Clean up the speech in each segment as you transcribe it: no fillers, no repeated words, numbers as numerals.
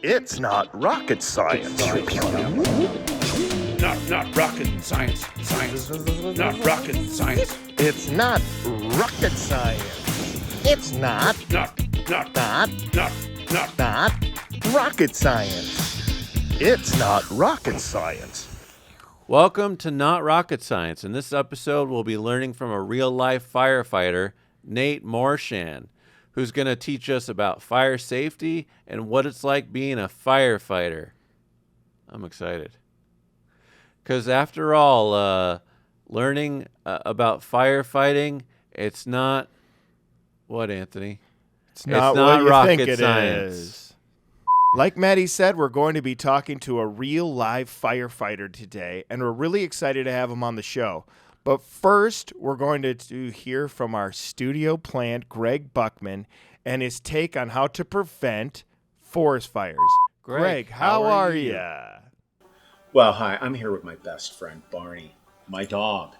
It's not rocket science. Not rocket science. Not rocket science. It's not rocket science. It's not rocket science. It's not rocket science. Welcome to Not Rocket Science. In this episode, we'll be learning from a real-life firefighter, Nate Moroshan, who's going to teach us about fire safety and what it's like being a firefighter. I'm excited. Because after all, learning about firefighting, it's not... What, Anthony? It's not what you rocket think it science. is. Like Matty said, we're going to be talking to a real live firefighter today, and we're really excited to have him on the show. But first, we're going to hear from our studio plant, Greg Buckman, and his take on how to prevent forest fires. Greg, how are you? Well, hi, I'm here with my best friend, Barney, my dog.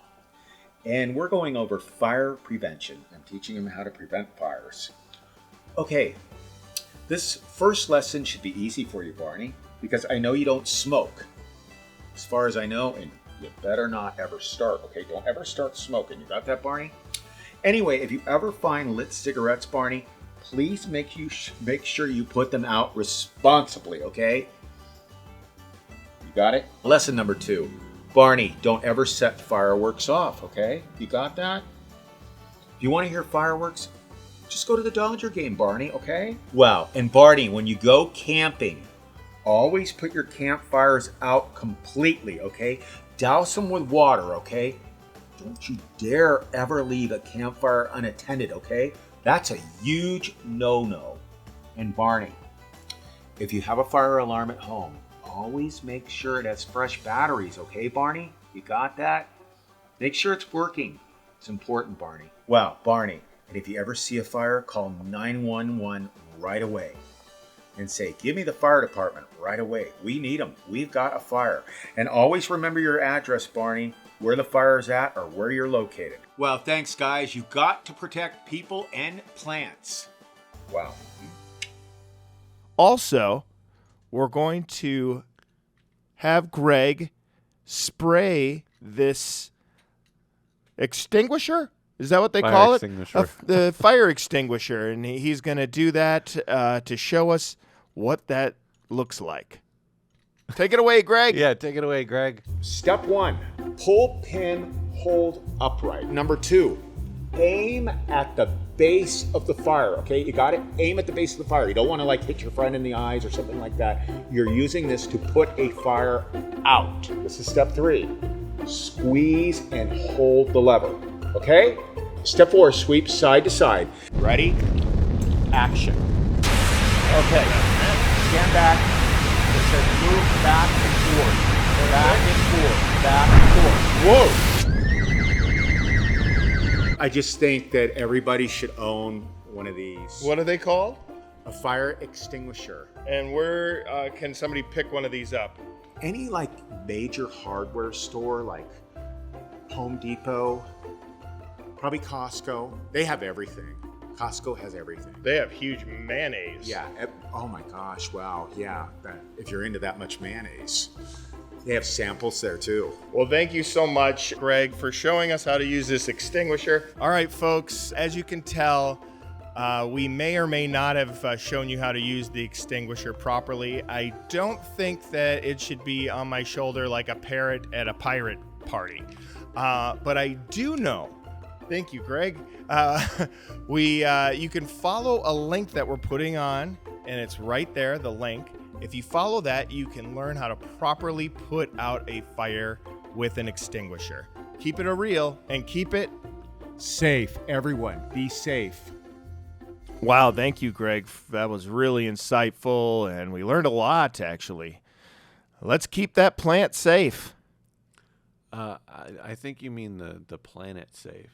And we're going over fire prevention. I'm teaching him how to prevent fires. Okay, this first lesson should be easy for you, Barney, because I know you don't smoke. As far as I know, and you better not ever start, okay? Don't ever start smoking. You got that, Barney? Anyway, if you ever find lit cigarettes, Barney, please make sure you put them out responsibly, okay? You got it? Lesson number 2. Barney, don't ever set fireworks off, okay? You got that? If you want to hear fireworks, just go to the Dodger game, Barney, okay? Well, and Barney, when you go camping, always put your campfires out completely, okay? Douse them with water, okay? Don't you dare ever leave a campfire unattended, okay? That's a huge no-no. And Barney, if you have a fire alarm at home, always make sure it has fresh batteries, okay, Barney? You got that? Make sure it's working. It's important, Barney. Well, Barney, and if you ever see a fire, call 911 right away and say, give me the fire department right away. We need them. We've got a fire. And always remember your address, Barney, where the fire is at or where you're located. Well, thanks, guys. You've got to protect people and plants. Wow. Also, we're going to have Greg spray this extinguisher. Is that what they call it? The fire extinguisher. And he's going to do that to show us what that looks like. Take it away, Greg. Yeah, take it away, Greg. Step 1, pull pin, hold upright. Number 2, aim at the base of the fire, okay? You got it? Aim at the base of the fire. You don't want to hit your friend in the eyes or something like that. You're using this to put a fire out. This is step 3. Squeeze and hold the lever, okay? Step 4, sweep side to side. Ready? Action. Okay, stand back. It says move back and forth. Back and forth. Whoa! I just think that everybody should own one of these. What are they called? A fire extinguisher. And where can somebody pick one of these up? Any major hardware store like Home Depot, probably Costco. They have everything. Costco has everything. They have huge mayonnaise. Yeah. Oh my gosh. Wow. Yeah. If you're into that much mayonnaise. They have samples there too. Well, thank you so much, Greg, for showing us how to use this extinguisher. All right, folks, as you can tell, we may or may not have shown you how to use the extinguisher properly. I don't think that it should be on my shoulder like a parrot at a pirate party. But I do know, thank you, Greg, you can follow a link that we're putting on, and it's right there, the link. If you follow that, you can learn how to properly put out a fire with an extinguisher. Keep it real and keep it safe. Everyone, be safe. Wow, thank you, Greg. That was really insightful, and we learned a lot, actually. Let's keep that plant safe. I think you mean the planet safe.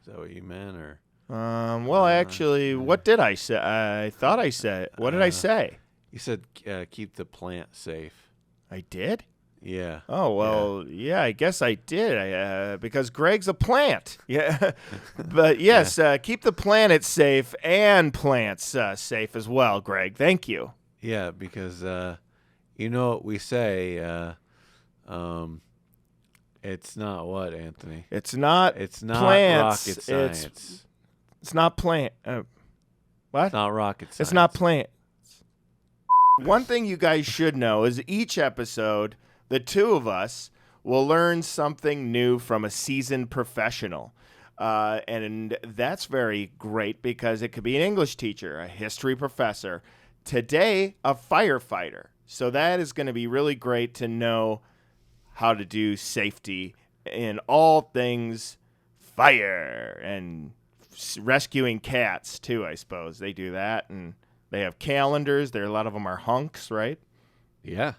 Is that what you meant, or? Well, actually, what did I say? I thought I said. What did I say? You said keep the plant safe. I did? Yeah. Oh, well, yeah, I guess I did, because Greg's a plant. Yeah. But yes, keep the planet safe and plants safe as well, Greg. Thank you. Yeah, because you know what we say. It's not what, Anthony? It's not. It's not plants. rocket science. It's not plant. What? It's not rocket science. It's not plant. One thing you guys should know is each episode, the two of us will learn something new from a seasoned professional. And that's very great because it could be an English teacher, a history professor, today, a firefighter. So that is going to be really great to know how to do safety in all things fire and rescuing cats, too, I suppose. They do that, and they have calendars. A lot of them are hunks, right? Yeah.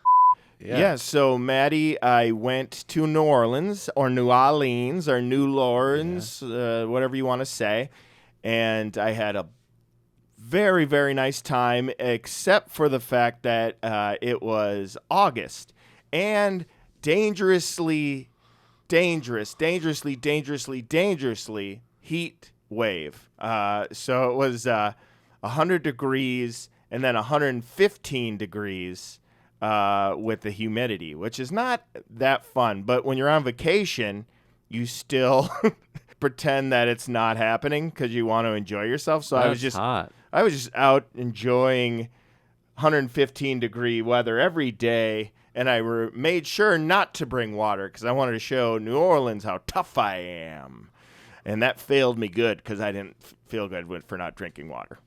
Yeah, so Matty, I went to New Orleans or New Orleans or New Orleans, whatever you want to say, and I had a very, very nice time, except for the fact that it was August and dangerously heat wave. So it was 100 degrees and then 115 degrees. With the humidity, which is not that fun. But when you're on vacation, you still pretend that it's not happening because you want to enjoy yourself. So That's hot. I was just out enjoying 115-degree weather every day, and I made sure not to bring water because I wanted to show New Orleans how tough I am. And that failed me good because I didn't feel good for not drinking water.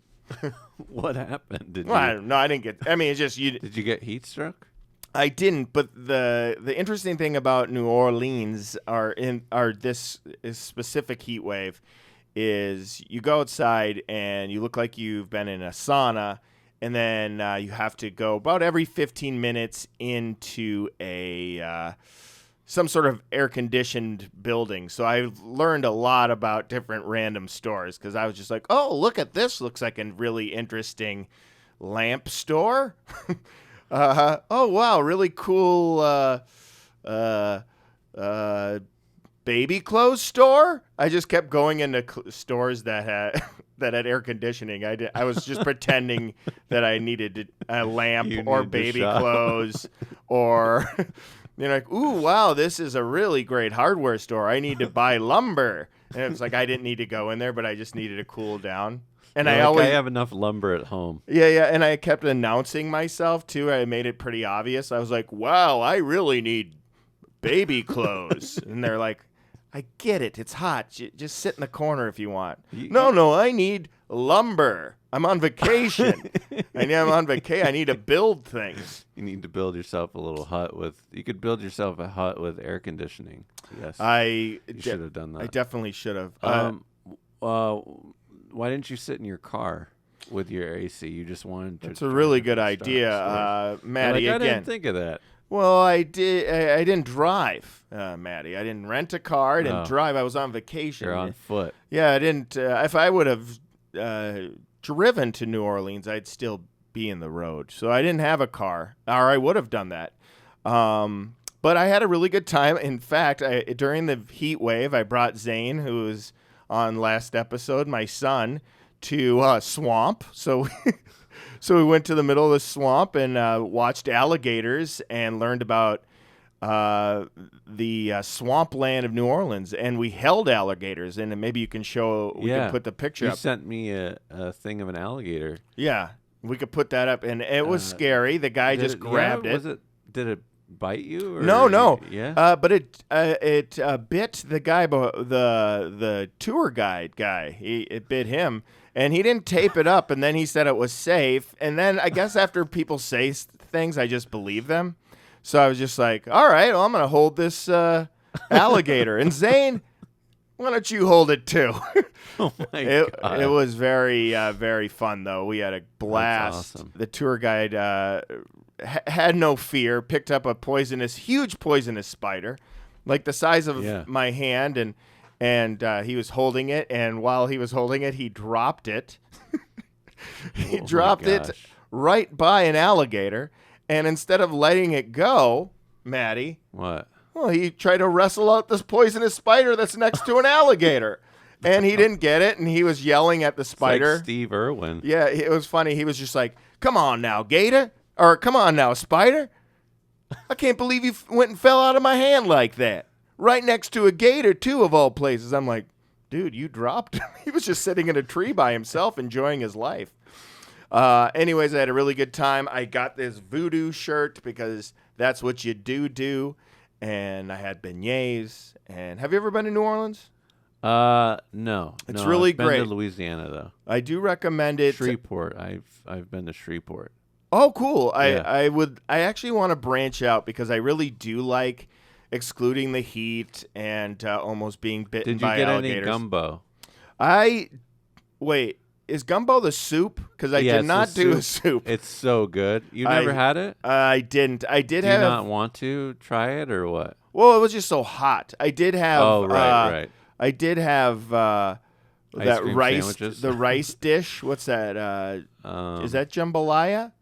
What happened? I don't know. I didn't get. I mean, it's just you. Did you get heat stroke? I didn't. But the interesting thing about New Orleans this specific heat wave is you go outside and you look like you've been in a sauna, and then you have to go about every 15 minutes into some sort of air-conditioned building. So I learned a lot about different random stores because I was just like, oh, look at this. Looks like a really interesting lamp store. Oh, wow, really cool baby clothes store. I just kept going into stores that had air conditioning. I was just pretending that I needed a lamp or baby clothes or... You're like, ooh, wow, this is a really great hardware store. I need to buy lumber. And it was like I didn't need to go in there, but I just needed to cool down. And I have enough lumber at home. Yeah, and I kept announcing myself, too. I made it pretty obvious. I was like, wow, I really need baby clothes. And they're like, I get it. It's hot. Just sit in the corner if you want. No, I need lumber. I'm on vacation. I'm on vacation. I need to build things. You need to build yourself a little hut you could build yourself a hut with air conditioning. Yes. You should have done that. I definitely should have. Why didn't you sit in your car with your AC? You just wanted to. That's a really good idea, Matty. I again, didn't think of that. Well, I didn't drive, Matty. I didn't rent a car. I didn't drive. I was on vacation. You're on foot. Yeah, I didn't. If I would have driven to New Orleans, I'd still be in the road. So I didn't have a car, or I would have done that. But I had a really good time. In fact, during the heat wave, I brought Zane, who was on last episode, my son, to swamp. So we went to the middle of the swamp and watched alligators and learned about the swampland of New Orleans, and we held alligators. And maybe you can show. We can put the picture up. You sent me a thing of an alligator. Yeah, we could put that up, and it was scary. The guy just grabbed it. Did it bite you? Or No. Yeah. But it bit the guy, the tour guide guy. It bit him, and he didn't tape it up. And then he said it was safe. And then I guess after people say things, I just believe them. So I was just like, all right, well, I'm gonna hold this alligator. And Zane, why don't you hold it too? Oh my God. It was very, very fun though. We had a blast. That's awesome. The tour guide had no fear. Picked up a huge poisonous spider, like the size of my hand, and he was holding it. And while he was holding it, he dropped it. He dropped it right by an alligator. And instead of letting it go, Matty. What? Well, he tried to wrestle out this poisonous spider that's next to an alligator. And he didn't get it, and he was yelling at the spider. It's like Steve Irwin. Yeah, it was funny. He was just like, Come on now, Gator. Or come on now, Spider. I can't believe you went and fell out of my hand like that. Right next to a gator, too, of all places. I'm like, dude, you dropped him. He was just sitting in a tree by himself enjoying his life. Anyways, I had a really good time. I got this voodoo shirt because that's what you do. And I had beignets. And have you ever been to New Orleans? No. It's no, really I've been great. to Louisiana, though. I do recommend it. Shreveport. I've been to Shreveport. Oh, cool. Yeah. I actually want to branch out because I really do like excluding the heat and almost being bitten Did you by get alligators. any gumbo? Wait, is gumbo the soup? Because I Yeah, did not it's do soup. a soup. It's so good. You never had it? I didn't. I did Do you have. not want to try it or what? Well, it was just so hot. I did have. Oh, right. I did have that cream rice, sandwiches? the rice dish. What's that? Is that jambalaya?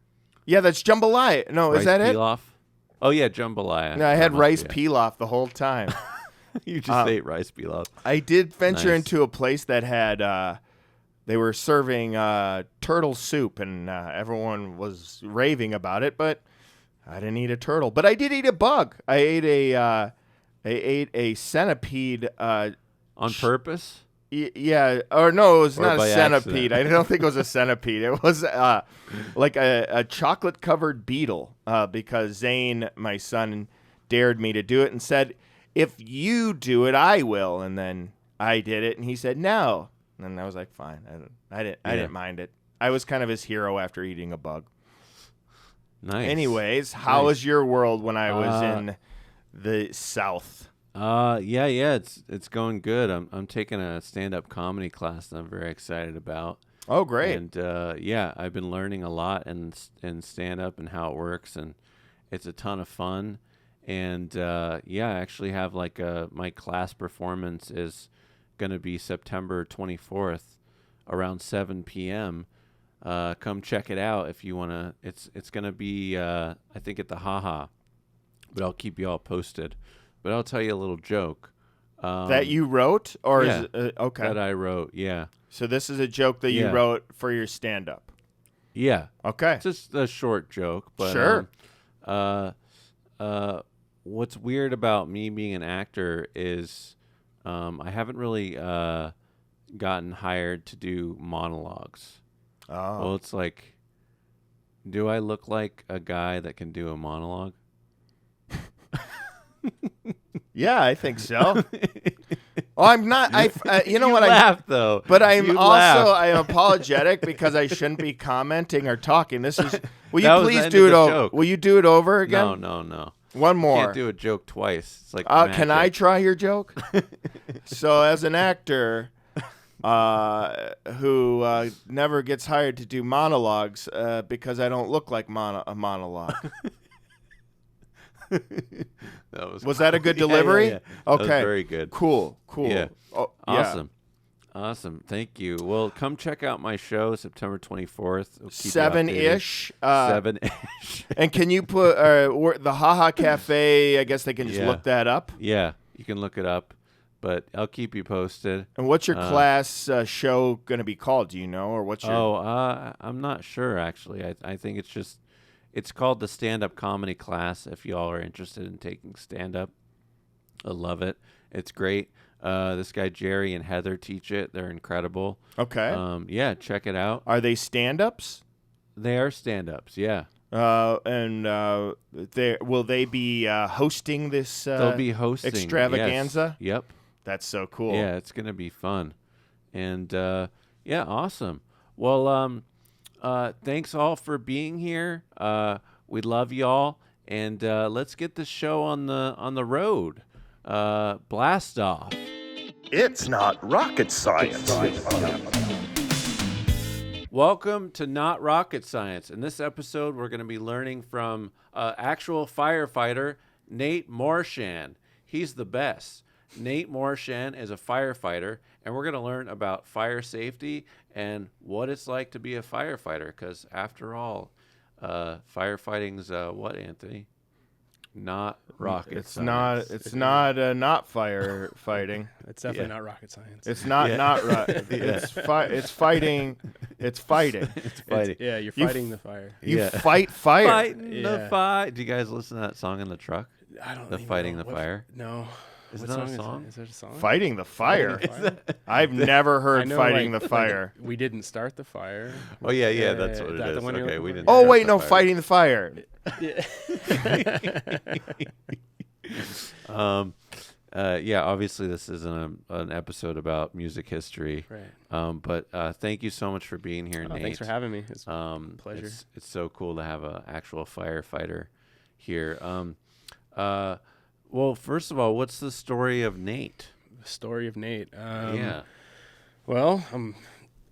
Yeah, that's jambalaya. No, rice is that pilaf? Oh, yeah, jambalaya. it? No, I had That must rice be it. pilaf the whole time. You just ate rice pilaf. I did venture Nice. into a place that had. They were serving turtle soup, and everyone was raving about it. But I didn't eat a turtle. But I did eat a bug. I ate a centipede. On purpose? Yeah, or no, it was Or not a by centipede. accident? I don't think it was a centipede. It was like a chocolate-covered beetle because Zane, my son, dared me to do it and said, if you do it, I will. And then I did it, and he said, no. And I was like, fine. I didn't mind it. I was kind of his hero after eating a bug. Nice. Anyways, how was your world when I was in the South? Yeah, it's going good. I'm taking a stand-up comedy class that I'm very excited about. Oh, great. And yeah, I've been learning a lot in stand-up and how it works, and it's a ton of fun. And yeah, I actually have like my class performance is going to be September 24th around 7 p.m. Come check it out if you want to. It's going to be, I think, at the Haha, but I'll keep you all posted. But I'll tell you a little joke. That you wrote? Or yeah, is it, okay. that I wrote, yeah. So this is a joke that you Yeah. wrote for your stand-up. Yeah. Okay. It's just a short joke. But, Sure. What's weird about me being an actor is I haven't really gotten hired to do monologues. Oh. Well, it's like, do I look like a guy that can do a monologue? Yeah, I think so. Oh, I'm not. You know you what? laugh, though. But I'm You also laugh. I am apologetic because I shouldn't be commenting or talking. This is. Will That you was the please end do of it the over? joke. Will you do it over again? No. One more. Can't do a joke twice. It's like Can I magic. try your joke? So, as an actor who never gets hired to do monologues because I don't look like a monologue. Was that a good delivery? Yeah. Okay. That was very good. Cool. Yeah. Oh, yeah. Awesome. Thank you. Well, come check out my show September 24th. We'll keep you 7-ish. updated. 7-ish. And can you put the Haha Cafe? I guess they can just Yeah. look that up. Yeah, you can look it up, but I'll keep you posted. And what's your class show going to be called? Do you know, or what's your? I'm not sure actually. I think it's called the stand-up comedy class. If y'all are interested in taking stand-up, I love it. It's great. This guy Jerry and Heather teach it. They're incredible. Okay. Yeah, check it out. Are they stand-ups? They are stand-ups. Yeah. And will they be hosting this? They'll be hosting extravaganza. Yes. Yep. That's so cool. Yeah, it's gonna be fun, and yeah, awesome. Well, thanks all for being here. We love y'all, and let's get the show on the road. Blast off. It's not rocket science. Welcome to Not Rocket Science. In this episode, we're going to be learning from actual firefighter Nate Moroshan. He's the best. Nate Moroshan is a firefighter, and we're going to learn about fire safety and what it's like to be a firefighter. Because after all, firefighting's what, Anthony? Not rocket It's science. not firefighting. It's definitely not rocket science. It's not it's fighting. It's fighting. It's fighting. Yeah, you're fighting the fire. You fight fire. Fighting the Yeah. fire. Do you guys listen to that song in the truck? I don't The even Fighting know the Fire? No. Is What that a song song? Is that a song? Fighting the fire. Fighting the fire? I've never I heard know, fighting like- the fire. We didn't start the fire. Oh yeah, that's what Is it that the is. one you're Okay, looking we for? didn't. Oh start wait, the no, fire. fighting the fire. Yeah, obviously this isn't an episode about music history. Right. But thank you so much for being here, Oh, Nate. thanks for having me. It's a pleasure. It's so cool to have an actual firefighter here. Well, first of all, what's the story of Nate? The story of Nate. Yeah. Well, I'm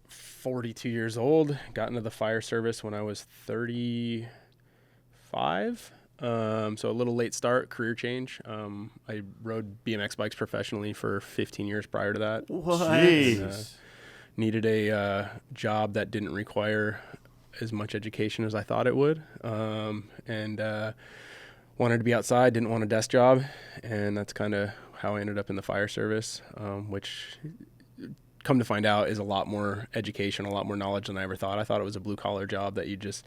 42 years old. Got into the fire service when I was 35. So a little late start, career change. I rode BMX bikes professionally for 15 years prior to that. What? Jeez. Needed a job that didn't require as much education as I thought it would. And wanted to be outside, didn't want a desk job. And that's kind of how I ended up in the fire service, which come to find out is a lot more education, a lot more knowledge than I ever thought. I thought it was a blue collar job that you just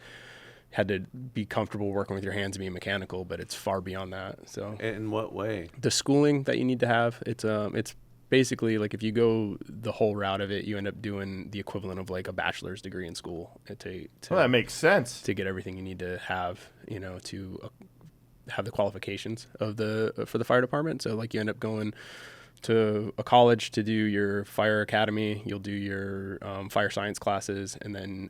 had to be comfortable working with your hands and being mechanical, but it's far beyond that. So In what way? the schooling that you need to have, it's basically like if you go the whole route of it, you end up doing the equivalent of like a bachelor's degree in school Well, that makes sense. to get everything you need to have, to have the qualifications for the fire department. So like you end up going to a college to do your fire academy, you'll do your fire science classes, and then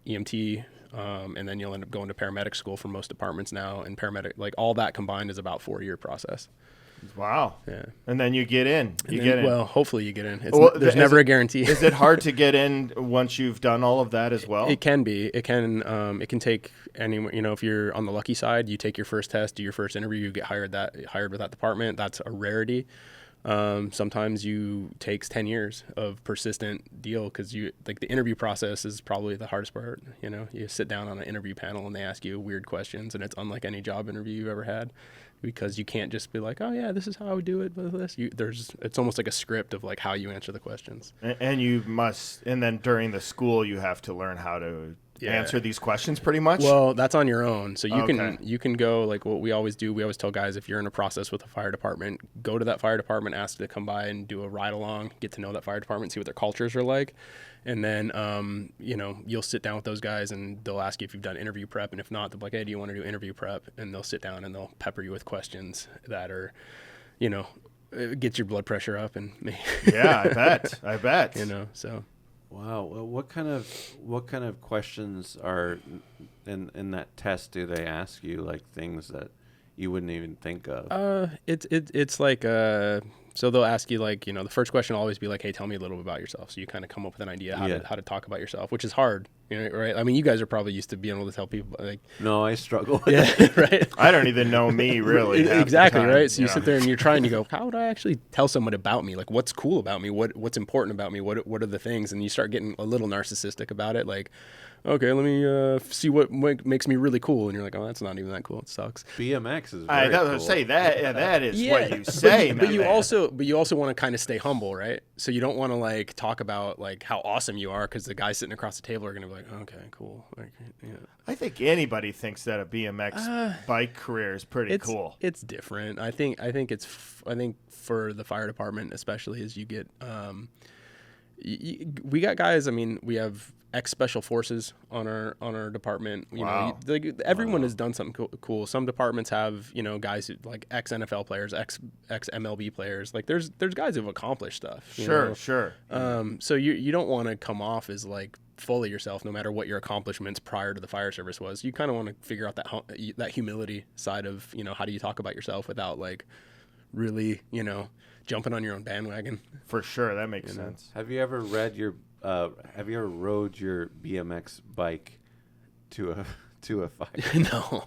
EMT, and then you'll end up going to paramedic school for most departments now. And paramedic, like all that combined is about 4-year process. Wow. Yeah. And then you get in. Well, hopefully you get in. is There's never a guarantee. Is it hard to get in once you've done all of that as well? It can be. It can take anywhere. If you're on the lucky side, you take your first test, do your first interview, you get hired with that department. That's a rarity. Sometimes you takes 10 years of persistent deal because the interview process is probably the hardest part. You sit down on an interview panel and they ask you weird questions, and it's unlike any job interview you've ever had, because you can't just be like, oh yeah, this is how I would do it with this. It's almost like a script of like how you answer the questions. And you must, and then during the school, you have to learn how to Yeah. answer these questions pretty much. Well, that's on your own. So Okay. you can go like what we always do. We always tell guys, if you're in a process with a fire department, go to that fire department, ask to come by and do a ride along, get to know that fire department, see what their cultures are like. And then, you'll sit down with those guys and they'll ask you if you've done interview prep. And if not, they'll be like, hey, do you want to do interview prep? And they'll sit down and they'll pepper you with questions that are, get your blood pressure up and Yeah, I bet. so. Wow. Well, what kind of questions are in that test do they ask you, like things that you wouldn't even think of? It's like so they'll ask you like, the first question will always be like, hey, tell me a little bit about yourself. So you kind of come up with an idea how to talk about yourself, which is hard, right? I mean, you guys are probably used to being able to tell people like, No, I struggle with that. yeah, right. I don't even know me really. half the Exactly, time, right? So you sit there and you're trying to go, how would I actually tell someone about me? Like, what's cool about me? What's important about me? What are the things? And you start getting a little narcissistic about it. Like, okay, let me see what makes me really cool. And you're like, oh, that's not even that cool. It sucks. BMX is I very was cool. to say that. Yeah, that is what you say, but you man. also want to kind of stay humble, right? So you don't want to like talk about like how awesome you are, because the guys sitting across the table are going to be like, okay, cool. Like, yeah. I think anybody thinks that a BMX bike career is pretty cool. It's different. I think for the fire department especially, as you get, we got guys. I mean, we have ex-special forces on our department. Wow. Everyone has done something cool. Some departments have guys who like ex-NFL players, ex-MLB players. Like there's guys who've accomplished stuff. Sure. So you don't want to come off as like full of yourself, no matter what your accomplishments prior to the fire service was. You kind of want to figure out that humility side of how do you talk about yourself without like really jumping on your own bandwagon. For sure, that makes sense. Have you ever rode your BMX bike to to a fire. No.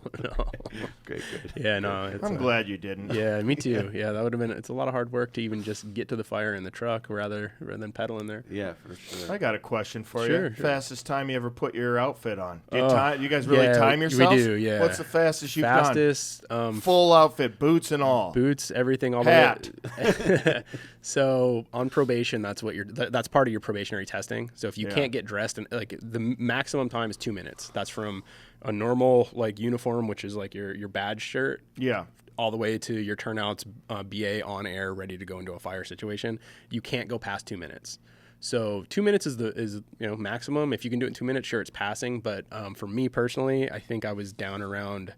Good. Yeah, no. It's, I'm glad you didn't. Yeah, me too. Yeah, that would have been. It's a lot of hard work to even just get to the fire in the truck rather than pedaling there. Yeah, for sure. I got a question for Sure, you. sure. Fastest time you ever put your outfit on? Do you guys really yeah, time we yourselves? do, yeah. What's the fastest you've Fastest, done? Full outfit, boots and all. boots, everything, all Hat. the way. So on probation, that's part of your probationary testing. So if you can't get dressed, and like the maximum time is 2 minutes. That's from a normal like uniform, which is like your badge shirt, Yeah. all the way to your turnouts, BA on air, ready to go into a fire situation. You can't go past 2 minutes. So 2 minutes is maximum. If you can do it in 2 minutes, sure, it's passing. But for me personally, I think I was down around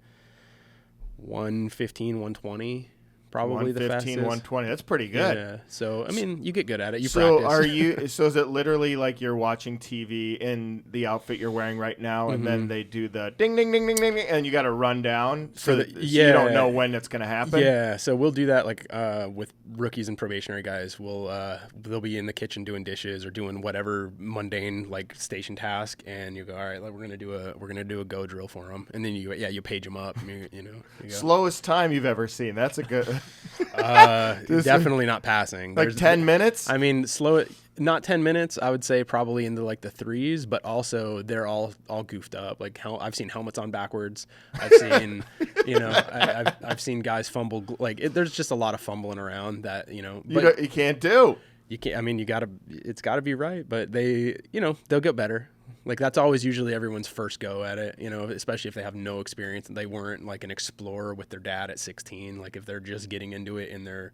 115, 120. Probably the 115, fastest. 120. That's pretty good. Yeah. So I mean, you get good at it. You So practice. so is it literally like you're watching TV in the outfit you're wearing right now, and then they do the ding, ding, ding, ding, ding, ding, and you got to run down so you don't know when it's going to happen? Yeah, so we'll do that like with rookies and probationary guys. They'll be in the kitchen doing dishes or doing whatever mundane like station task, and you go, all right, we're gonna do a go drill for them, and then you page them up. You go. Slowest time you've ever seen. That's a good. Definitely not passing. Like 10 minutes? I mean, not 10 minutes. I would say probably into like the 3s, but also they're all goofed up. Like I've seen helmets on backwards. I've seen, I've seen guys fumble. There's just a lot of fumbling around that, but you can't do. you can't. I mean, it's gotta be right. But they'll get better. Like that's always usually everyone's first go at it, especially if they have no experience and they weren't like an explorer with their dad at 16. Like if they're just getting into it in their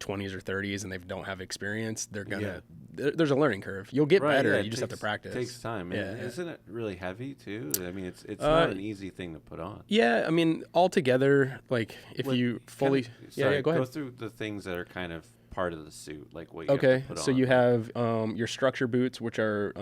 20s or 30s and they don't have experience, they're gonna. There's a learning curve. You'll get better. You just have to practice. It takes time. Yeah. Isn't it really heavy too? I mean, it's not an easy thing to put on. Yeah, I mean, altogether, like if you fully, go ahead. Go through the things that are kind of part of the suit, like what you have Okay, to put so on. you have your structure boots, which are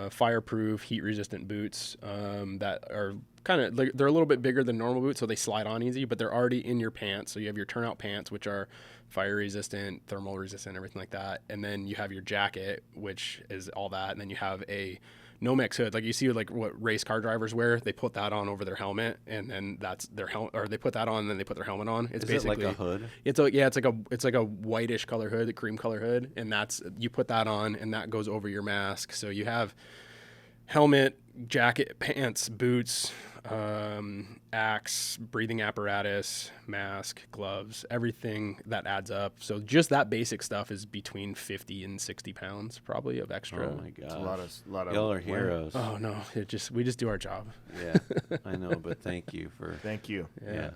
fireproof, heat-resistant boots that are kind of they're a little bit bigger than normal boots, so they slide on easy, but they're already in your pants. So you have your turnout pants, which are fire-resistant, thermal-resistant, everything like that, and then you have your jacket, which is all that, and then you have a Nomex hood, like you see, like what race car drivers wear. They put that on over their helmet, and then that's their helmet, or they put that on, and then they put their helmet on. It's basically like a hood. It's like a whitish color hood, a cream color hood, and you put that on, and that goes over your mask. So you have helmet, jacket, pants, boots, axe, breathing apparatus, mask, gloves, everything that adds up. So just that basic stuff is between 50 and 60 pounds probably of extra. Oh my god, A lot of y'all are heroes. Oh no, we just do our job. Yeah, I know, but thank you for. Thank you. Yeah,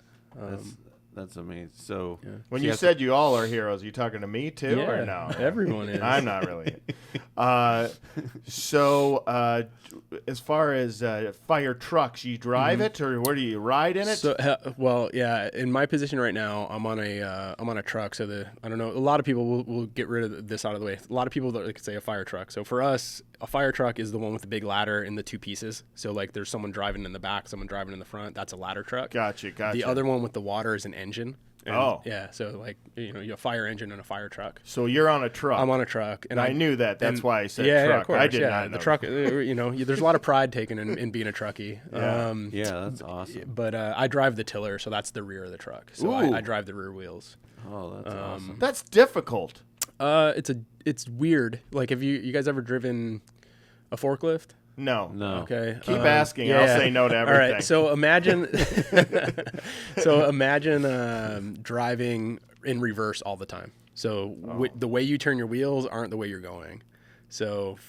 that's amazing. So When you you have said you all are heroes, you talking to me too, or Yeah, no? everyone is. I'm not really. As far as fire trucks, you drive it, or where do you ride in it? So, yeah. In my position right now, I'm on a truck. So I don't know. A lot of people will get rid of this out of the way. A lot of people that could say a fire truck. So for us, a fire truck is the one with the big ladder and the two pieces. So like there's someone driving in the back, someone driving in the front. That's a ladder truck. Gotcha. The other one with the water is an engine. And, Oh. Yeah. So like you have a fire engine and a fire truck. So you're on a truck. I'm on a truck, and I knew that. That's why I said yeah, truck. Yeah, of course. I did yeah, not know. the truck. There's a lot of pride taken in being a truckie. Yeah. yeah, that's awesome. But I drive the tiller, so that's the rear of the truck. So Ooh. I drive the rear wheels. Oh, that's awesome. That's difficult. It's weird. Like, have you guys ever driven a forklift? No. No. Okay. Keep asking. I'll say no to everything. All right. So imagine, driving in reverse all the time. So the way you turn your wheels aren't the way you're going. So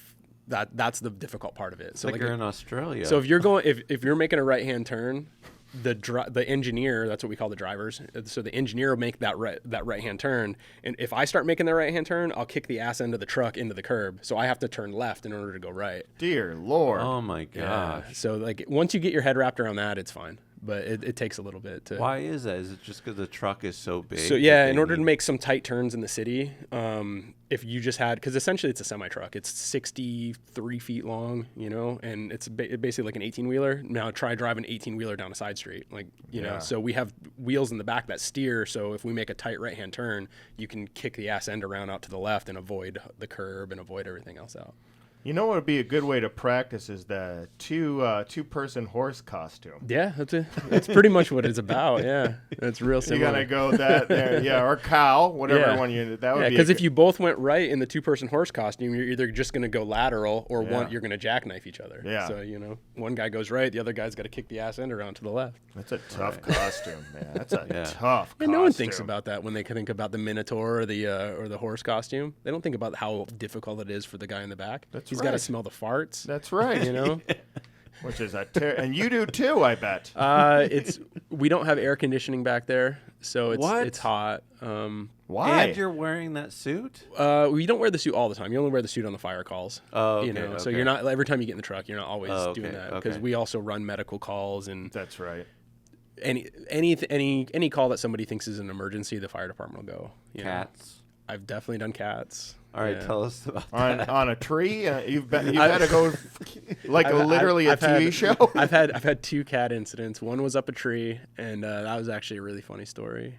that's the difficult part of it. It's like you're in Australia. So if you're making a right-hand turn, the engineer, that's what we call the drivers. So the engineer will make that right-hand turn, and if I start making the right-hand turn, I'll kick the ass end of the truck into the curb. So I have to turn left in order to go right. Dear Lord. oh my gosh. Yeah. So like once you get your head wrapped around that, it's fine. But it takes a little bit to. Why is that? Is it just because the truck is so big? So yeah, in order to make some tight turns in the city, if you just had, because essentially it's a semi truck, it's 63 feet long, and it's basically like an 18-wheeler. Now try driving an 18-wheeler down a side street, So we have wheels in the back that steer. So if we make a tight right-hand turn, you can kick the ass end around out to the left and avoid the curb and avoid everything else out. You know what would be a good way to practice is the two-person horse costume. Yeah, that's pretty much what it's about. Yeah, it's real You similar. gotta go that there, yeah, or cow, whatever one you. That would be. Because if you both went right in the two-person horse costume, you're either just going to go lateral or you're going to jackknife each other. Yeah. So one guy goes right, the other guy's got to kick the ass end around to the left. That's a tough costume, man. That's a tough. And no one thinks about that when they think about the Minotaur or the horse costume. They don't think about how difficult it is for the guy in the back. He's got to smell the farts. That's right. Which is and you do too, I bet. We don't have air conditioning back there, so it's hot. Why? And you're wearing that suit? You don't wear the suit all the time. You only wear the suit on the fire calls. Oh, okay, So you're not every time you get in the truck. You're not always doing that because okay. we also run medical calls and That's right. any call that somebody thinks is an emergency, the fire department will go. Cats. I've definitely done cats. All right, tell us about that. On a tree. You've had to go literally a TV show. I've had 2 cat incidents. One was up a tree, and that was actually a really funny story.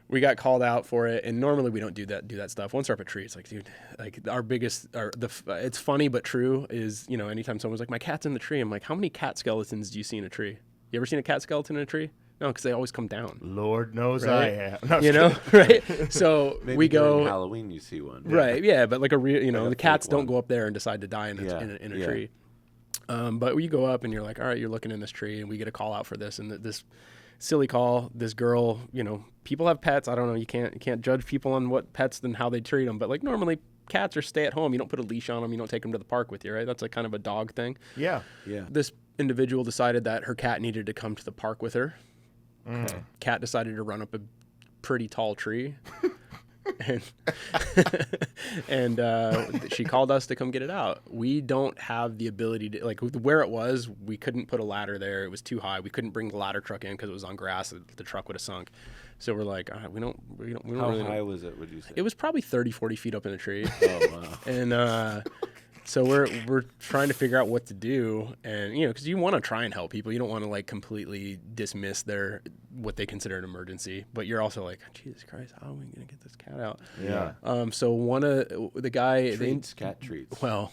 We got called out for it, and normally we don't do that stuff. Once we're up a tree, it's like, dude, like it's funny but true is, anytime someone's like, my cat's in the tree, I'm like, how many cat skeletons do you see in a tree? You ever seen a cat skeleton in a tree? No, because they always come down. Lord knows right? I have. No, right? So Maybe we go during Halloween. You see one, right? Yeah, but like a real, Like a the cats fake don't one. go up there and decide to die in a tree. But you go up and you're like, all right, you're looking in this tree, and we get a call out for this, and this silly call. This girl, people have pets. I don't know. You can't judge people on what pets and how they treat them, but like normally cats are stay at home. You don't put a leash on them. You don't take them to the park with you, right? That's like kind of a dog thing. Yeah. This individual decided that her cat needed to come to the park with her. Cat decided to run up a pretty tall tree. and she called us to come get it out. We don't have the ability to, like, where it was, we couldn't put a ladder there. It was too high. We couldn't bring the ladder truck in because it was on grass. The truck would have sunk. So we're like, we don't How really high know. was it, would you say? It was probably 30-40 feet up in the tree. Oh, wow. And so we're trying to figure out what to do, and because you want to try and help people, you don't want to like completely dismiss what they consider an emergency, but you're also like, Jesus Christ, how are we gonna get this cat out? Yeah. So one of the guy, Cat treats. well,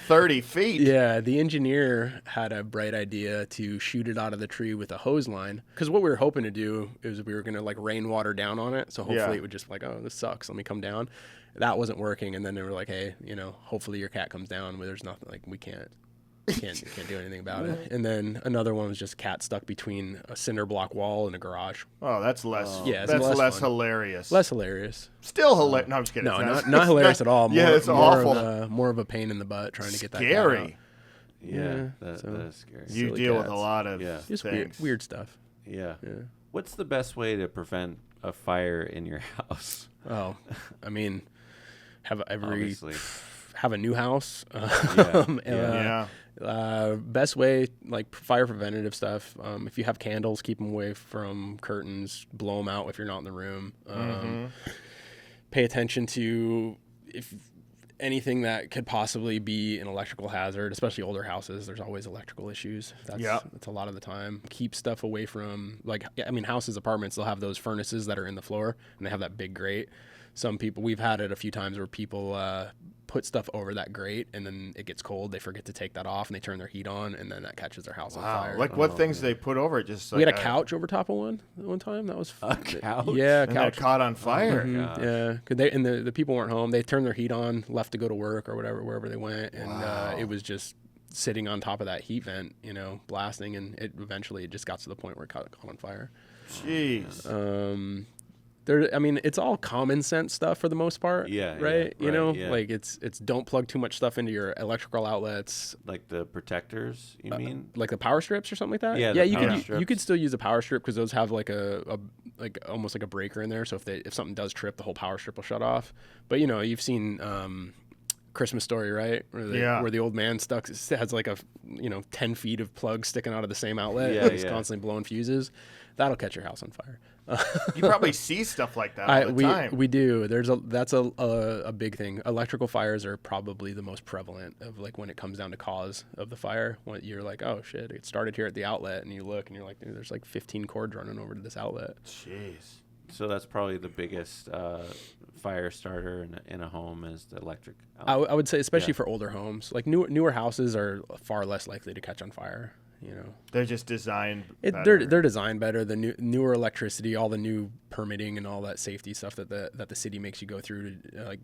30 feet. yeah, the engineer had a bright idea to shoot it out of the tree with a hose line, because what we were hoping to do is we were gonna like rainwater down on it, so hopefully it would just like, oh, this sucks, let me come down. That wasn't working, and then they were like, hey, hopefully your cat comes down. There's nothing, like, we can't do anything about it. And then another one was just cat stuck between a cinder block wall and a garage. Oh, that's less. Yeah, it's that's less fun. hilarious. Less hilarious. Still hilarious. No, I'm just kidding. No, It's not hilarious at all. Yeah, it's awful. More of a pain in the butt trying to get that cat Scary. out. Yeah, Yeah, so that is scary. You Silly deal with cats. a lot of Just things. weird stuff. Yeah. Yeah. What's the best way to prevent a fire in your house? Oh, I mean, Obviously. have a new house. Yeah. Best way, like fire preventative stuff. If you have candles, keep them away from curtains. Blow them out if you're not in the room. Pay attention to if anything that could possibly be an electrical hazard, especially older houses. There's always electrical issues. That's a lot of the time. Keep stuff away from, houses, apartments, they'll have those furnaces that are in the floor, and they have that big grate. Some people, we've had it a few times where people put stuff over that grate, and then it gets cold. They forget to take that off, and they turn their heat on, and then that catches their house on fire. Like what things they put over it? Just We had a couch over top of one time. That was A couch? Yeah, a and that couch. caught on fire. gosh. Yeah, cause the people weren't home. They turned their heat on, left to go to work or whatever, wherever they went, and it was just sitting on top of that heat vent, blasting, and it just got to the point where it caught on fire. Jeez. It's all common sense stuff for the most part. Yeah, right. yeah. Like it's don't plug too much stuff into your electrical outlets. Like the protectors, you mean? Like the power strips or something like that. Yeah, Yeah. the You power could strips. you could still use a power strip because those have like almost like a breaker in there. So if something does trip, the whole power strip will shut off. But you've seen Christmas Story, right? Where the old man has like 10 feet of plugs sticking out of the same outlet. Yeah, and he's yeah. constantly blowing fuses. That'll catch your house on fire. You probably see stuff like that all the time. We do. That's a big thing. Electrical fires are probably the most prevalent of like when it comes down to cause of the fire. When you're like, oh shit, it started here at the outlet, and you look and you're like, dude, there's like 15 cords running over to this outlet. Jeez. So that's probably the biggest fire starter in a home is the electric. I would say, especially for older homes, like newer houses are far less likely to catch on fire. They're just designed they're designed better. The newer electricity, all the new permitting and all that safety stuff that the city makes you go through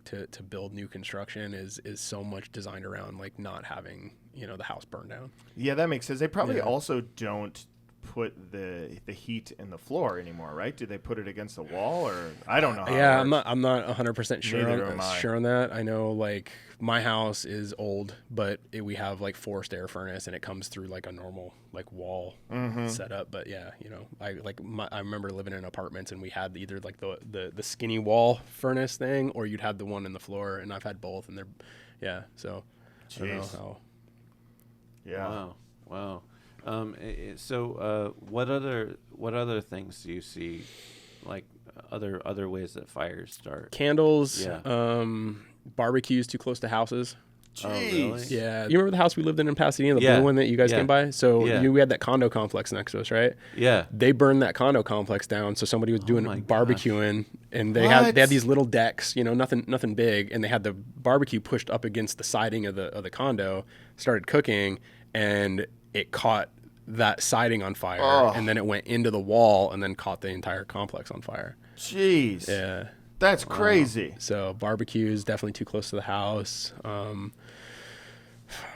to build new construction is so much designed around like not having the house burned down. Yeah, that makes sense. They probably also don't put the heat in the floor anymore, right? Do they put it against the wall, or I don't know how Yeah, it works. I'm not 100% Neither am I. sure on that. I know like my house is old, but we have like forced air furnace, and it comes through like a normal like wall setup. But yeah, I remember living in apartments, and we had either like the skinny wall furnace thing, or you'd have the one in the floor, and I've had both, and so I don't know how. Yeah. Wow. So what other things do you see, like other ways that fires start? Candles, Yeah. barbecues too close to houses. Jeez. Oh, really? Yeah. You remember the house we lived in Pasadena, the blue one that you guys came by? So we had that condo complex next to us, right? Yeah. They burned that condo complex down. So somebody was doing my barbecuing, and they What? had these little decks, nothing big, and they had the barbecue pushed up against the siding of the condo, started cooking, and it caught that siding on fire, and then it went into the wall and then caught the entire complex on fire. Jeez. Yeah. That's crazy. So barbecues definitely too close to the house.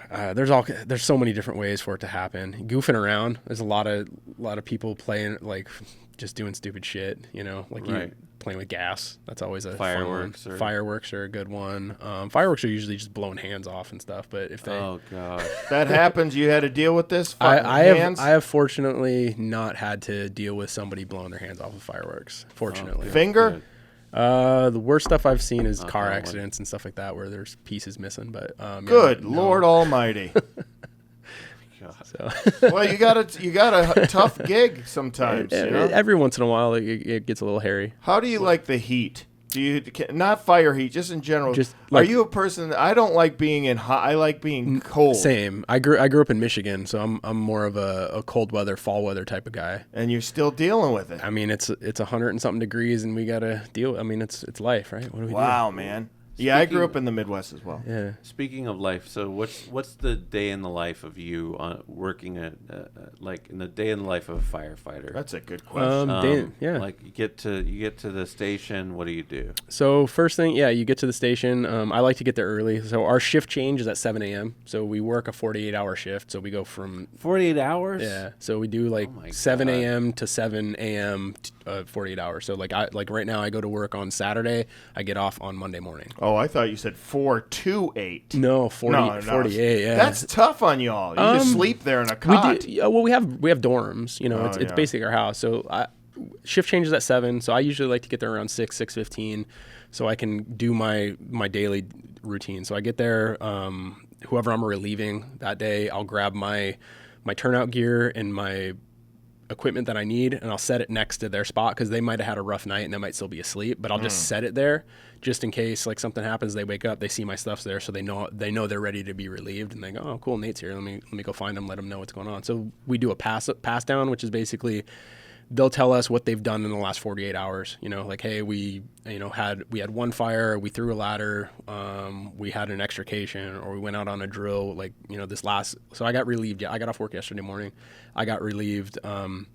There's so many different ways for it to happen. Goofing around. There's a lot of people playing like just doing stupid shit. Like you playing with gas. That's always a Fireworks. fun one. Fireworks are a good one. Fireworks are usually just blowing hands off and stuff. But if they Oh god. That happens. You had to deal with this. I Hands? have fortunately not had to deal with somebody blowing their hands off with fireworks. Fortunately. Finger. Good. The worst stuff I've seen is car on wood. accidents and stuff like that where there's pieces missing. But Good no. Lord Almighty. So Well, you got a tough gig sometimes. every once in a while it gets a little hairy. How do you like the heat? Do you not fire heat, just in general? Just are like- you a person that I don't like being in hot? I like being cold. Same. I grew up in Michigan, so I'm more of a cold weather, fall weather type of guy. And you're still dealing with it. I mean, it's 100 and something degrees, and we gotta deal. I mean, it's life, right? What do we Wow, man. Yeah, I grew up in the Midwest as well. do? Yeah. Speaking of life, so what's the day in the life of you working at like in the day in the life of a firefighter? That's a good question. Like you get to the station. What do you do? So first thing, you get to the station. I like to get there early. So our shift change is at 7 a.m. So we work a 48-hour shift. So we go from 48 hours. Yeah. So we do like my 7 God. a.m. to 7 a.m. 48 hours. So like right now I go to work on Saturday. I get off on Monday morning. Oh, I thought you said 4 to 8. No, 48. Yeah. That's tough on y'all. You just sleep there in a cot. We have dorms. It's yeah. basically our house. So shift changes at 7. So I usually like to get there around 6:15, so I can do my daily routine. So I get there. Whoever I'm relieving that day, I'll grab my turnout gear and my equipment that I need, and I'll set it next to their spot because they might have had a rough night and they might still be asleep, but I'll just set it there just in case like something happens. They wake up, they see my stuff's there, so they know they're ready to be relieved, and they go, oh cool, Nate's here, let me go find him, let them know what's going on. So we do a pass down, which is basically they'll tell us what they've done in the last 48 hours. Like, hey, we had one fire, we threw a ladder, we had an extrication, or we went out on a drill. Like, so I got relieved. Yeah, I got off work yesterday morning. I got relieved from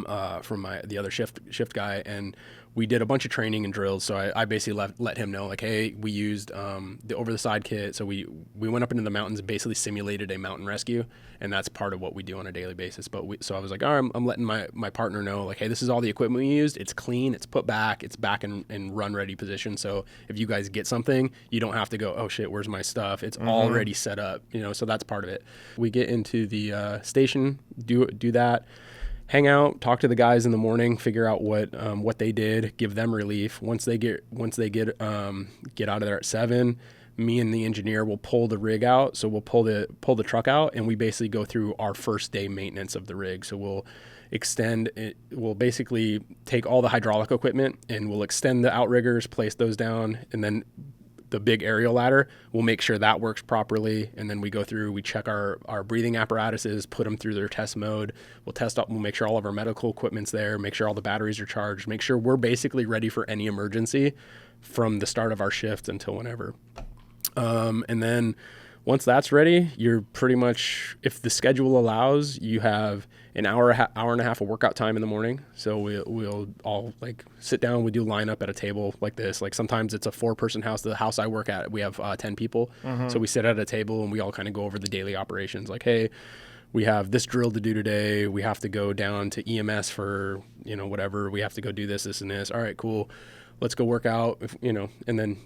the other shift guy, and we did a bunch of training and drills. So I basically let him know, like, hey, we used the over the side kit. So we went up into the mountains and basically simulated a mountain rescue, and that's part of what we do on a daily basis. So I was like, all right, I'm letting my partner know, like, hey, this is all the equipment we used. It's clean, it's put back, it's back in run ready position. So if you guys get something, you don't have to go, oh shit, where's my stuff? It's already set up, so that's part of it. We get into the station, do that. Hang out, talk to the guys in the morning, figure out what they did, give them relief. Once they get out of there at 7, me and the engineer will pull the rig out. So we'll pull the truck out, and we basically go through our first day maintenance of the rig. So we'll extend it. We'll basically take all the hydraulic equipment and we'll extend the outriggers, place those down, and then the big aerial ladder. We'll make sure that works properly, and then we go through, we check our breathing apparatuses, put them through their test mode. We'll make sure all of our medical equipment's there, make sure all the batteries are charged, make sure we're basically ready for any emergency from the start of our shift until whenever. And then once that's ready, you're pretty much, if the schedule allows, you have an hour and a half of workout time in the morning. So we'll all like sit down. We do line up at a table like this. Like sometimes it's a 4-person house. The house I work at, we have 10 people. So we sit at a table and we all kind of go over the daily operations. Like, hey, we have this drill to do today. We have to go down to EMS for, whatever. We have to go do this, and this. All right, cool. Let's go work out, and then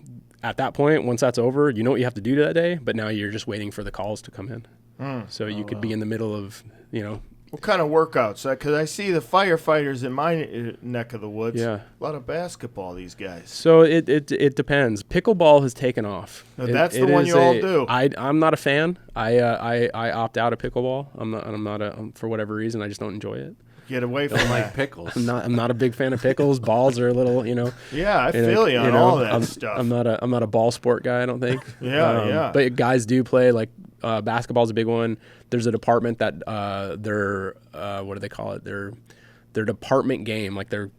at that point, once that's over, you know what you have to do that day, but now you're just waiting for the calls to come in. So you could be in the middle of, What kind of workouts? Because I see the firefighters in my neck of the woods. Yeah. A lot of basketball, these guys. So it depends. Pickleball has taken off. Now, that's the one you all do. I'm not a fan. I opt out of pickleball. I'm not for whatever reason, I just don't enjoy it. Get away from Don't that. like pickles. I'm not a big fan of pickles. Balls are a little, Yeah, I feel you on all that stuff. I'm not a ball sport guy, I don't think. Yeah. But guys do play, like basketball's a big one. There's a department that they're what do they call it? Their department game, like their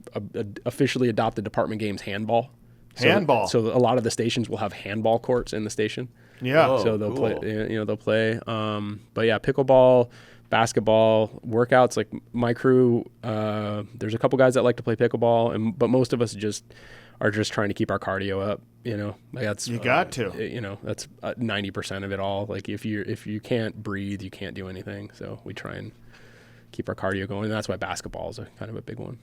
officially adopted department game's handball. Handball. So a lot of the stations will have handball courts in the station. Yeah. Oh, So they'll cool. play. They'll play. But yeah, pickleball, basketball, workouts. Like my crew, there's a couple guys that like to play pickleball, but most of us are just trying to keep our cardio up. Like that's You got to. That's 90% of it all. Like if you can't breathe, you can't do anything. So we try and keep our cardio going. And that's why basketball is kind of a big one.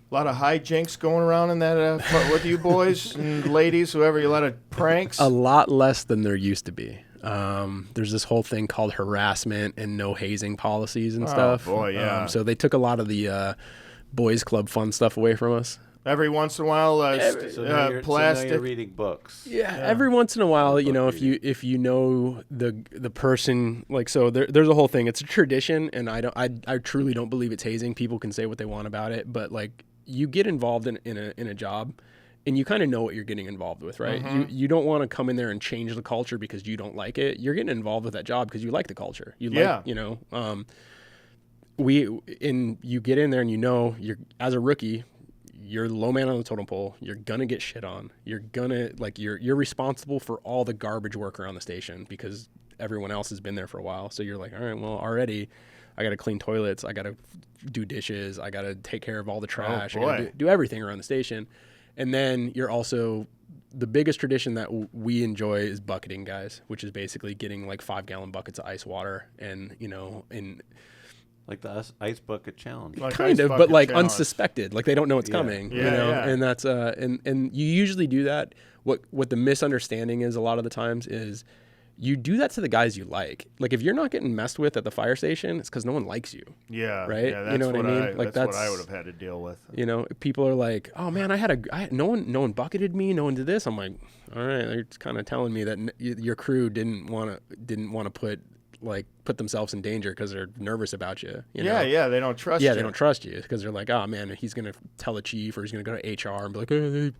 A lot of hijinks going around in that with you boys and ladies, whoever. A lot of pranks. A lot less than there used to be. There's this whole thing called harassment and no hazing policies and stuff. Oh boy, yeah. So they took a lot of the boys club fun stuff away from us. Every once in a while, So now you're plastic. reading books. Yeah, every once in a while, if you know the person, like, so there's a whole thing. It's a tradition, and I truly don't believe it's hazing. People can say what they want about it, but like you get involved in a job, and you kind of know what you're getting involved with, right? You don't want to come in there and change the culture because you don't like it. You're getting involved with that job because you like the culture. You get in there and you're as a rookie. You're the low man on the totem pole. You're gonna get shit on. You're responsible for all the garbage work around the station because everyone else has been there for a while. So you're like, all right, well, already I got to clean toilets. I got to do dishes. I got to take care of all the trash. I gotta do everything around the station. And then you're also, the biggest tradition that we enjoy is bucketing guys, which is basically getting like 5-gallon buckets of ice water and, Like the ice bucket challenge. Like kind ice of, bucket but like challenge. unsuspected, like they don't know it's coming, Yeah. and that's and you usually do that. What the misunderstanding is a lot of the times is you do that to the guys you like. Like if you're not getting messed with at the fire station, it's because no one likes you. Yeah. Right? Yeah, that's You know what I mean? Like Like what I that's- would have had to deal with. People are like, oh man, no one bucketed me, no one did this. I'm like, all right, they're kind of telling me that your crew didn't want to put themselves in danger because they're nervous about you. Yeah, they don't trust you. Yeah, they don't trust you because they're like, oh man, he's gonna tell the chief or he's gonna go to HR and be like, hey,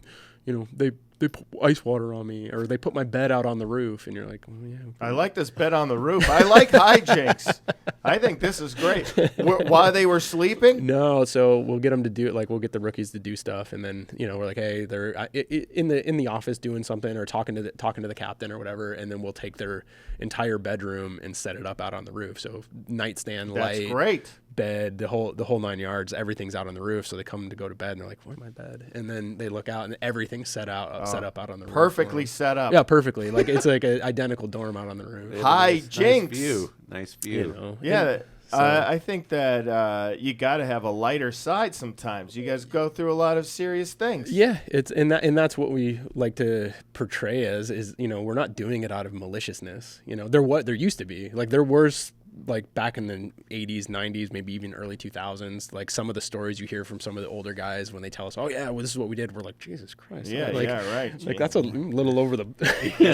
they put ice water on me or they put my bed out on the roof, and you're like, well, yeah. Okay. I like this bed on the roof. I like hijinks. I think this is great. While they were sleeping? No, so we'll get them to do it. Like we'll get the rookies to do stuff, and then we're like, hey, they're in the office doing something or talking to the captain or whatever, and then we'll take their entire bedroom and set it up out on the roof. So nightstand, That's light, great. bed, the whole 9 yards, everything's out on the roof. So they come to go to bed and they're like, where's my bed? And then they look out and everything's set up out on the roof. Perfectly set up. Yeah, perfectly. Like it's like an identical dorm out on the roof. Hijinks. Nice view. Yeah. I think that you got to have a lighter side sometimes. You guys go through a lot of serious things. Yeah, it's and that's what we like to portray as is we're not doing it out of maliciousness. There used to be, like, there was like back in the 80s, 90s, maybe even early 2000s, like some of the stories you hear from some of the older guys when they tell us, oh yeah, well, this is what we did. We're like, Jesus Christ. Yeah, like, right. Like that's a little over the,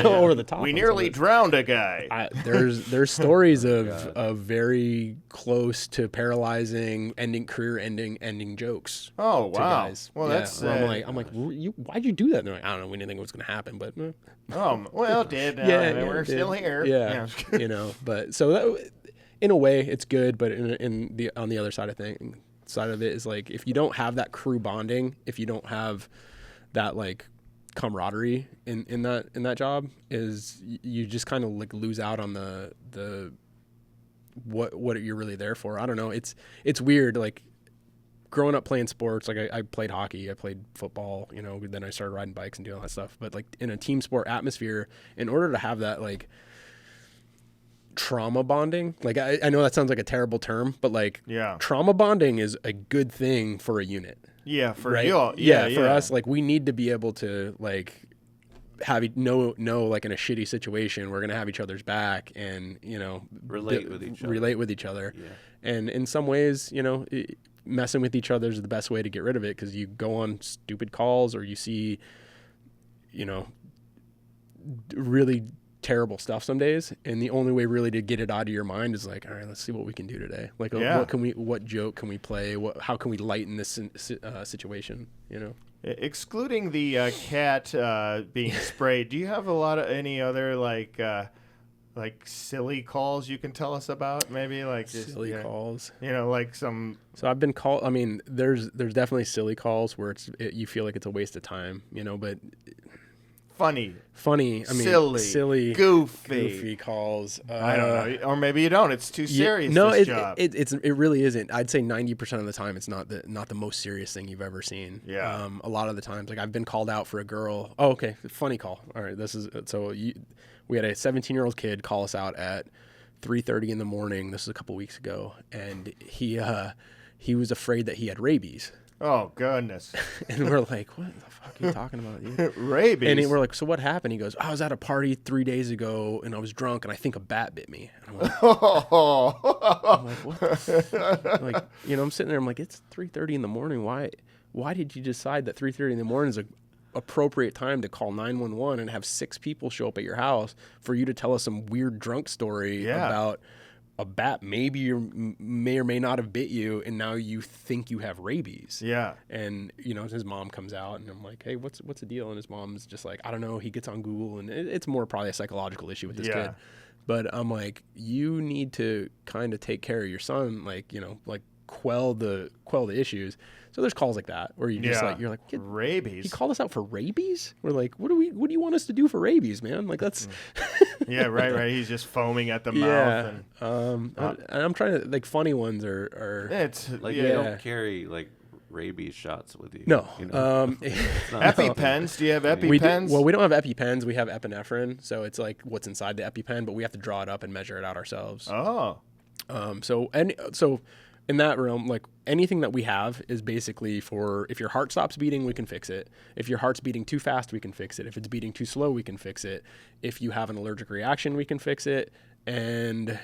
over the top. We nearly drowned a guy. There's stories of very close to paralyzing, career ending jokes. Oh, to wow. guys. Well, that's... I'm like, why'd you do that? And they're like, I don't know. We didn't think it was going to happen, but... well, it did. We're still here. Yeah, but so that, in a way, it's good, but on the other side of it is like, if you don't have that crew bonding, if you don't have that like camaraderie in that job, is you just kind of like lose out on the what you're really there for. I don't know. It's weird. Like growing up playing sports, like I played hockey, I played football, then I started riding bikes and doing all that stuff. But like in a team sport atmosphere, in order to have that like trauma bonding, like I know that sounds like a terrible term, but like trauma bonding is a good thing for a unit. Yeah, for right? you. Yeah, for us, like we need to be able to like have know like in a shitty situation, we're gonna have each other's back and relate with each other. Yeah. And in some ways, messing with each other is the best way to get rid of it, because you go on stupid calls or you see, really terrible stuff some days, and the only way really to get it out of your mind is like, all right, let's see what we can do today. Like, what joke can we play? How can we lighten this situation? Excluding the cat being sprayed, do you have any other like silly calls you can tell us about? Maybe like silly calls. Like some. So I've been called. I mean, there's definitely silly calls where you feel like it's a waste of time, but funny. I mean, silly, goofy calls. I don't know, or maybe you don't. It's too serious. No, job. It really isn't. I'd say 90% of the time, it's not the most serious thing you've ever seen. Yeah. A lot of the times, like I've been called out for a girl. Oh, okay, funny call. All right, this is so we had a 17-year-old kid call us out at 3:30 in the morning. This was a couple weeks ago, and he was afraid that he had rabies. Oh, goodness. And we're like, what the fuck are you talking about, dude? Rabies? And we're like, so what happened? He goes, I was at a party 3 days ago, and I was drunk, and I think a bat bit me. And I'm like, what the like, I'm sitting there, I'm like, it's 3:30 in the morning. Why did you decide that 3:30 in the morning is a appropriate time to call 911 and have 6 people show up at your house for you to tell us some weird drunk story about a bat may or may not have bit you, and now you think you have rabies. Yeah. And his mom comes out, and I'm like, hey, what's the deal? And his mom's just like, I don't know. He gets on Google, and it's more probably a psychological issue with this kid. But I'm like, you need to kind of take care of your son, like quell the issues. So there's calls like that where you just you're like, rabies. He called us out for rabies? We're like, what do you want us to do for rabies, man? Like that's yeah, right. He's just foaming at the mouth. And I'm trying to, like, funny ones are it's like you don't carry like rabies shots with you. No. EpiPens. Do you have EpiPens? We don't have EpiPens. We have epinephrine. So it's like what's inside the EpiPen, but we have to draw it up and measure it out ourselves. Oh. So in that realm, like anything that we have is basically for if your heart stops beating, we can fix it. If your heart's beating too fast, we can fix it. If it's beating too slow, we can fix it. If you have an allergic reaction, we can fix it. And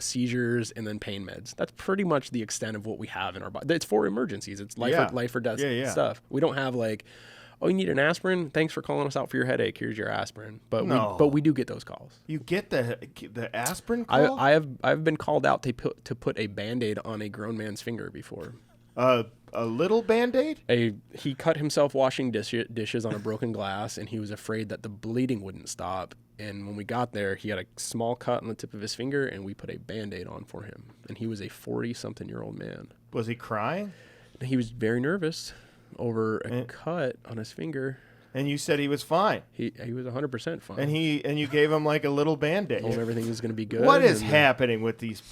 seizures and then pain meds. That's pretty much the extent of what we have in our body. It's for emergencies. It's life or death stuff. We don't have like, oh, you need an aspirin? Thanks for calling us out for your headache. Here's your aspirin. But we do get those calls. You get the aspirin call? I've been called out to put a Band-Aid on a grown man's finger before. A little Band-Aid? He cut himself washing dishes on a broken glass, and he was afraid that the bleeding wouldn't stop. And when we got there, he had a small cut on the tip of his finger, and we put a Band-Aid on for him. And he was a 40-something-year-old man. Was he crying? He was very nervous over a cut on his finger. And you said he was fine. He was 100% fine. And you gave him like a little Band-Aid. Told him everything was going to be good. What is happening with these?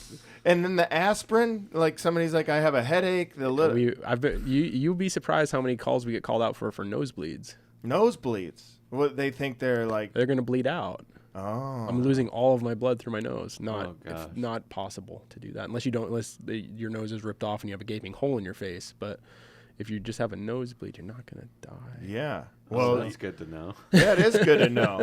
And then the aspirin, like somebody's like, I have a headache. You'll be surprised how many calls we get called out for nosebleeds. Nosebleeds? What they think they're like? They're going to bleed out. Oh. I'm losing all of my blood through my nose. Not possible to do that unless your nose is ripped off and you have a gaping hole in your face. But if you just have a nosebleed, you're not gonna die. Yeah. Well, Well, that's good to know. yeah, it is good to know.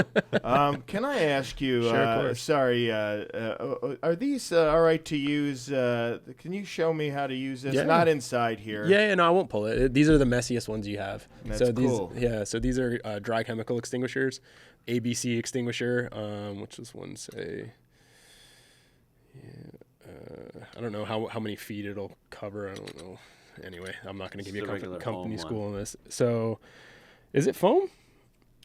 Can I ask you? Sure, of course. Sorry, are these all right to use? Can you show me how to use this? Yeah. Not inside here. Yeah, no, I won't pull it. These are the messiest ones you have. That's so these, cool. Yeah, so these are dry chemical extinguishers, ABC extinguisher. Which this one say? Yeah, I don't know how many feet it'll cover. I don't know. Anyway, I'm not going to give Just you a a regular company foam school on this. So, is it foam?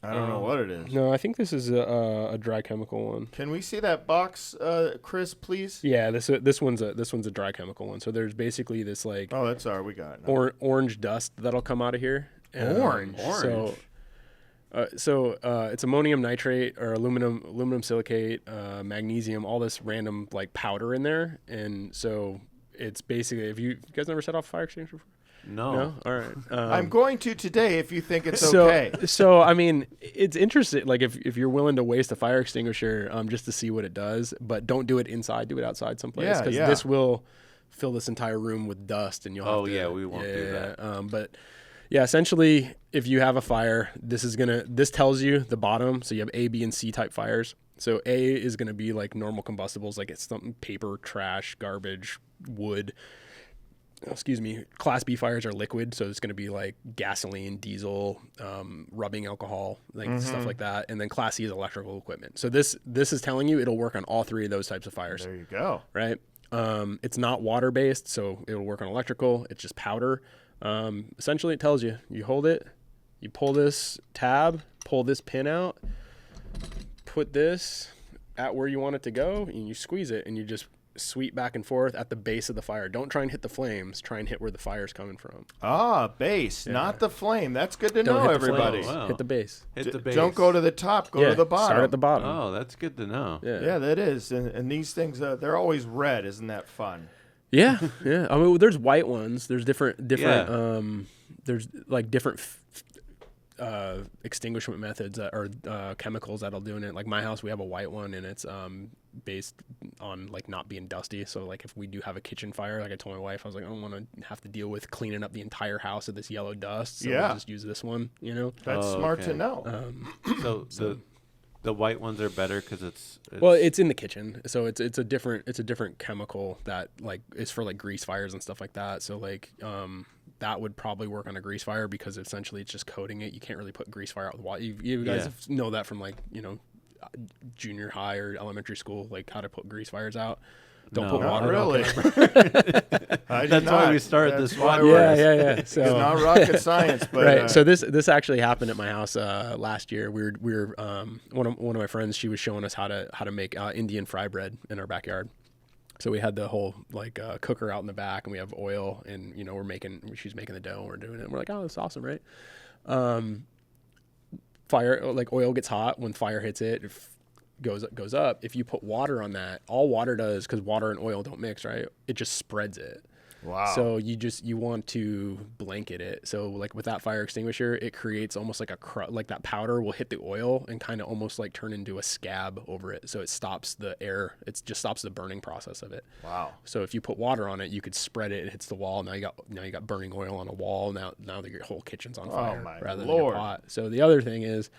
I don't know what it is. No, I think this is a dry chemical one. Can we see that box, Chris, please? Yeah, this one's a dry chemical one. So there's basically this like Oh, that's all right. We got it. now. orange dust that'll come out of here. Orange? So it's ammonium nitrate or aluminum silicate, magnesium, all this random like powder in there, and so it's basically. Have you guys never set off a fire extinguisher before? No. All right. I'm going to today if you think it's So, okay. so I mean, it's interesting. Like if you're willing to waste a fire extinguisher, just to see what it does, but don't do it inside. Do it outside someplace, Yeah, because yeah. this will fill this entire room with dust, and you'll. Oh, have to, yeah, we won't do that. But yeah, essentially, if you have a fire, this tells you the bottom. So you have A, B, and C type fires. So A is gonna be like normal combustibles, like it's something paper, trash, garbage, wood. Excuse me. Class B fires are liquid, so it's going to be like gasoline, diesel, rubbing alcohol, like stuff like that. And then Class C is electrical equipment. So this is telling you it'll work on all three of those types of fires, There you go. right? It's not water based, so it'll work on electrical. It's just powder. Essentially, it tells you hold it, you pull this tab, pull this pin out, put this at where you want it to go, and you squeeze it, and you just sweep back and forth at the base of the fire. Don't try and hit the flames. Try and hit where the fire's coming from. Ah, base, not the flame. That's good to Don't know, hit the everybody. flames. Wow. Hit the base. Hit the base. Don't go to the top. Go Yeah, to the bottom. Start at the bottom. Oh, that's good to know. Yeah, that is. And these things, they're always red. Isn't that fun? Yeah. I mean, there's white ones. There's different. Yeah. There's like different extinguishment methods or chemicals that'll do in it. Like my house, we have a white one, and it's based on like not being dusty. So like if we do have a kitchen fire, like I told my wife, I was like, I don't want to have to deal with cleaning up the entire house of this yellow dust. So Yeah. we'll just use this one. You know. That's Oh, smart okay. to know. So the white ones are better because it's Well, it's in the kitchen, so it's a different chemical that like is for like grease fires and stuff like that. So like that would probably work on a grease fire because essentially it's just coating it. You can't really put grease fire out with water. You guys know that from like junior high or elementary school, like how to put grease fires out. Don't No. put Not water. really. Okay. That's why we started this why podcast. we're- Yeah. It's So not rocket science, but right. So this actually happened at my house last year. We were one of my friends. She was showing us how to make Indian fry bread in our backyard. So we had the whole like cooker out in the back, and we have oil, and she's making the dough, and we're doing it. And we're like, oh, that's awesome, right? Fire, like oil gets hot when fire hits it. Goes up. If you put water on that, all water does, because water and oil don't mix, right? It just spreads it. wow. So you want to blanket it. So like with that fire extinguisher, it creates almost like like that powder will hit the oil and kind of almost like turn into a scab over it. So it stops the air. It just stops the burning process of it. Wow. So if you put water on it, you could spread it. It hits the wall. Now you got burning oil on a wall. Now that your whole kitchen's on fire my rather Lord. than your pot. So the other thing is,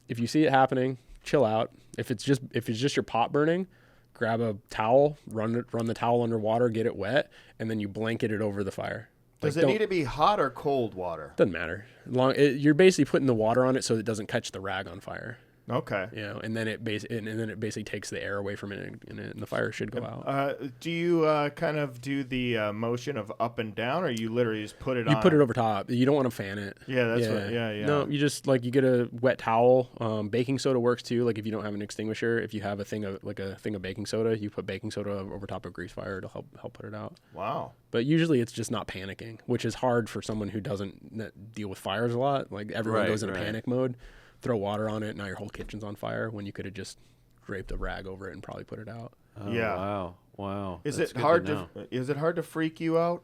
if you see it happening, chill out. If it's just your pot burning, grab a towel, run the towel under water, get it wet, and then you blanket it over the fire. Does it need to be hot or cold water? Doesn't matter. You're basically putting the water on it so it doesn't catch the rag on fire. Okay. And then it basically takes the air away from it, and the fire should go out. Do you kind of do the motion of up and down, or you literally just put it on? You put it over top. You don't want to fan it. Yeah, that's what. Yeah. No, you just you get a wet towel. Baking soda works too. Like if you don't have an extinguisher, if you have a thing of baking soda, you put baking soda over top of grease fire to help put it out. Wow. But usually it's just not panicking, which is hard for someone who doesn't deal with fires a lot. Like everyone goes in a panic mode. Throw water on it, now your whole kitchen's on fire, when you could have just draped a rag over it and probably put it out. Oh, Yeah. Wow. Is That's it good hard know. is it hard to freak you out?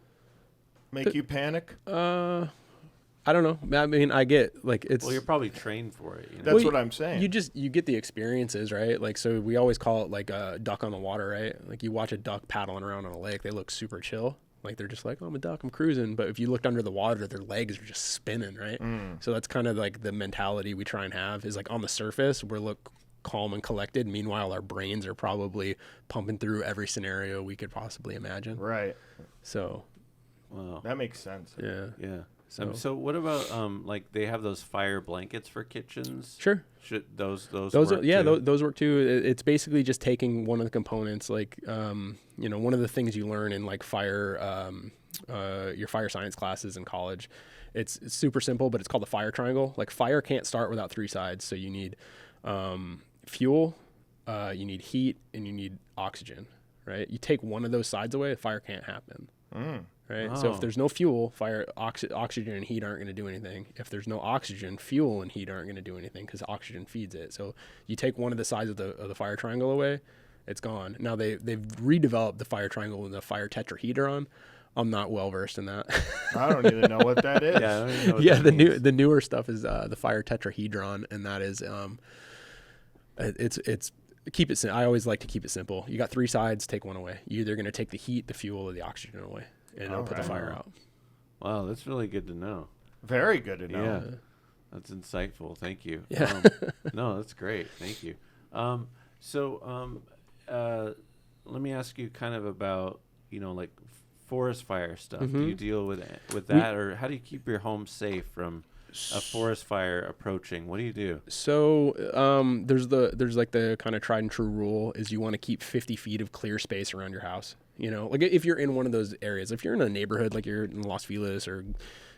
Make you panic? I don't know. I mean, I get it's. Well, you're probably trained for it. You know? That's what I'm saying. You get the experiences, right? Like, so we always call it like a duck on the water, right? Like you watch a duck paddling around on a lake, they look super chill. Like they're just like, oh, I'm a duck, I'm cruising. But if you looked under the water, their legs are just spinning, right? So that's kind of like the mentality we try and have is like on the surface, we're look calm and collected. Meanwhile, our brains are probably pumping through every scenario we could possibly imagine. Right. So, Wow. That makes sense. yeah. Yeah. So what about like they have those fire blankets for kitchens? Sure. Should those Those work are, yeah, too? those work too. It's basically just taking one of the components, like you know, one of the things you learn in like your fire science classes in college. It's super simple, but it's called the fire triangle. Like fire can't start without three sides, so you need fuel, you need heat, and you need oxygen. Right? You take one of those sides away, the fire can't happen. Right? So if Oh. there's no fuel, oxygen and heat aren't going to do anything. If there's no oxygen, fuel and heat aren't going to do anything because oxygen feeds it. So you take one of the sides of the fire triangle away, it's gone. Now they've redeveloped the fire triangle with a fire tetrahedron. I'm not well versed in that. I don't even know what that is. Yeah, I don't even know what Yeah, that means. the newer stuff is the fire tetrahedron, and that is it's keep it. I always like to keep it simple. You got three sides, take one away. You're either going to take the heat, the fuel, or the oxygen away, and it'll put the fire out. Wow, that's really good to know. Very good to know. Yeah, that's insightful. Thank you. Yeah. No, that's great. Thank you. Let me ask you kind of about, you know, like forest fire stuff. Do you deal with that, or how do you keep your home safe from a forest fire approaching? What do you do? So there's like the kind of tried and true rule is you want to keep 50 feet of clear space around your house. You know, like if you're in one of those areas, if you're in a neighborhood like you're in Los Feliz or,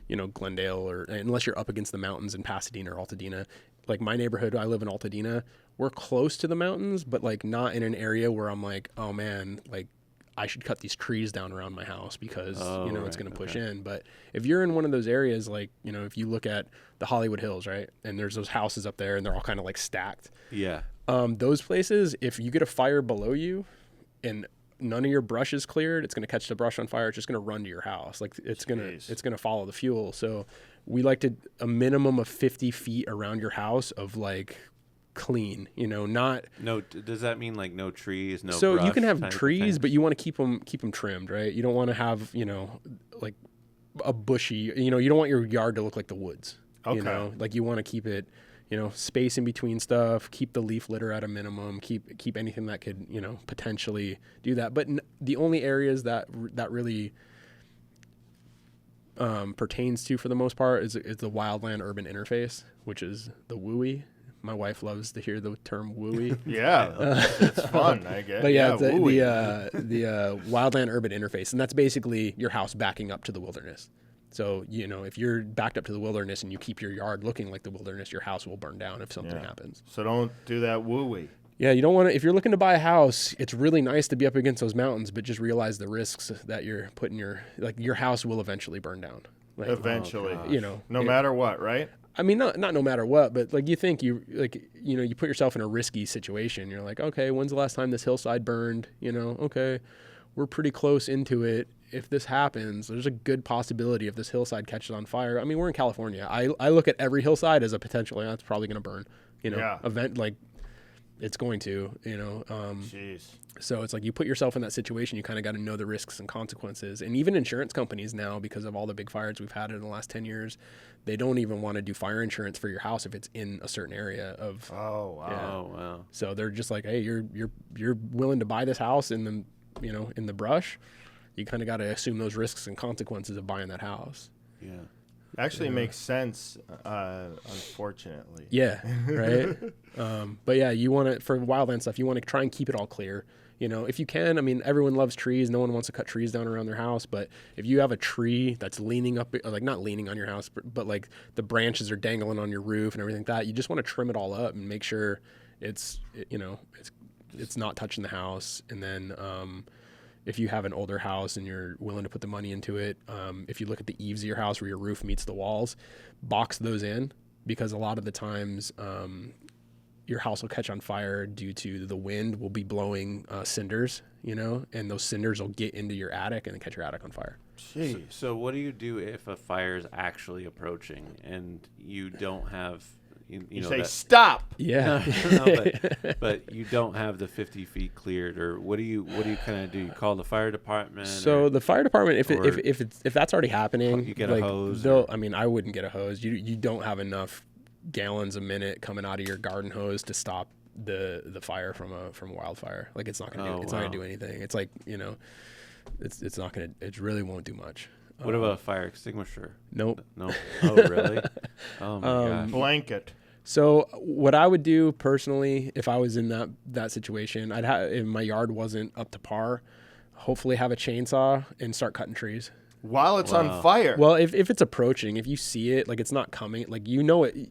you know, Glendale, or unless you're up against the mountains in Pasadena or Altadena, like my neighborhood, I live in Altadena, we're close to the mountains, but like not in an area where I'm like, oh man, like I should cut these trees down around my house because, you know, it's going to push in. But if you're in one of those areas, like, you know, if you look at the Hollywood Hills, right, and there's those houses up there and they're all kind of like stacked. Yeah. Those places, if you get a fire below you and none of your brush is cleared, it's going to catch the brush on fire. It's just going to run to your house. Like it's going to follow the fuel. So we like to a minimum of 50 feet around your house of like clean, you know, not No, does that mean like no trees, no so you brush can have type of trees, thing? but you want to keep them trimmed, right? You don't want to have, you know, like a bushy, you know, you don't want your yard to look like the woods. You know, like you want to keep it, you know, space in between stuff, keep the leaf litter at a minimum, keep anything that could, you know, potentially do that. But the only areas that really pertains to, for the most part, is the wildland urban interface, which is the WUI. My wife loves to hear the term WUI. Yeah, it's fun, I guess. But yeah, wooey. the wildland urban interface, and that's basically your house backing up to the wilderness. So, you know, if you're backed up to the wilderness and you keep your yard looking like the wilderness, your house will burn down if something happens. So don't do that wooey. Yeah, you don't want to, if you're looking to buy a house, it's really nice to be up against those mountains, but just realize the risks that you're putting your house will eventually burn down. Like, Eventually. you know, No matter what, right? I mean, not no matter what, but like you think you put yourself in a risky situation. You're like, okay, when's the last time this hillside burned? You know, okay, we're pretty close into it. If this happens, there's a good possibility if this hillside catches on fire. I mean, we're in California. I look at every hillside as a potential, it's probably going to burn, you know, event, like it's going to, you know. Jeez. So it's like you put yourself in that situation, you kind of got to know the risks and consequences. And even insurance companies now, because of all the big fires we've had in the last 10 years, they don't even want to do fire insurance for your house if it's in a certain area of. Oh, wow. Yeah. Oh, wow. So they're just like, hey, you're willing to buy this house in the, you know, in the brush. You kind of got to assume those risks and consequences of buying that house. Yeah. Actually makes sense, unfortunately. Yeah, right. But yeah, you want to, for wildland stuff, you want to try and keep it all clear. You know, if you can. I mean, everyone loves trees. No one wants to cut trees down around their house. But if you have a tree that's leaning up, like not leaning on your house, but like the branches are dangling on your roof and everything like that, you just want to trim it all up and make sure it's not touching the house. And then if you have an older house and you're willing to put the money into it, if you look at the eaves of your house where your roof meets the walls, box those in, because a lot of the times your house will catch on fire due to the wind will be blowing cinders, you know, and those cinders will get into your attic and catch your attic on fire. Jeez. So what do you do if a fire is actually approaching and you don't have, You know say that, stop. Yeah. no, but you don't have the 50 feet cleared, or what do you kind of do? You call the fire department? So the fire department, if that's already happening, you get a hose. I mean, I wouldn't get a hose. You don't have enough gallons a minute coming out of your garden hose to stop the fire from a wildfire. Like it's not gonna not gonna do anything. It's like, you know, it's not gonna, it really won't do much. What about a fire extinguisher? Nope. No. Oh, really? Oh my gosh. Blanket. So what I would do personally, if I was in that situation, I'd have, if my yard wasn't up to par, hopefully have a chainsaw and start cutting trees. While it's on fire. Well, if it's approaching, if you see it, like it's not coming, like you know it,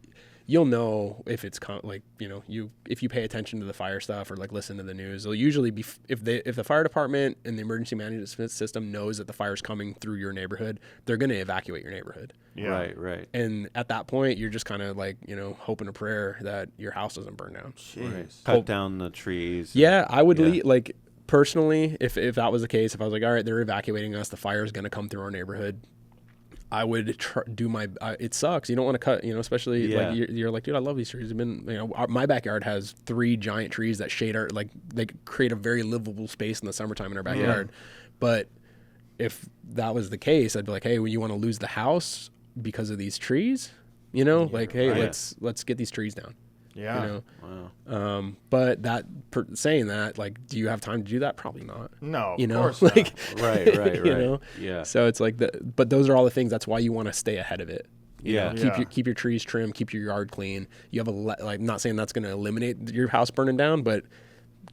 you'll know if it's like, you know, if you pay attention to the fire stuff or like listen to the news, it'll usually be if the fire department and the emergency management system knows that the fire's coming through your neighborhood, they're going to evacuate your neighborhood. Yeah. Right. And at that point, you're just kind of like, you know, hoping a prayer that your house doesn't burn down. Right. Cut down the trees. Yeah, I would like personally, if that was the case, if I was like, all right, they're evacuating us, the fire is going to come through our neighborhood, I would do my. It sucks. You don't want to cut, you know, especially like you're like, dude, I love these trees. I've been, you know, my backyard has 3 giant trees that shade our, like they create a very livable space in the summertime in our backyard. But if that was the case, I'd be like, hey, well, you want to lose the house because of these trees? You know, like, hey, let's get these trees down. Yeah. You know? Wow. But saying that, like, do you have time to do that? Probably not. No, you know, of course like, not. Right. you know? Yeah. So it's like but those are all the things. That's why you want to stay ahead of it. You Yeah. know, keep your trees trimmed, keep your yard clean. You have like, I'm not saying that's going to eliminate your house burning down, but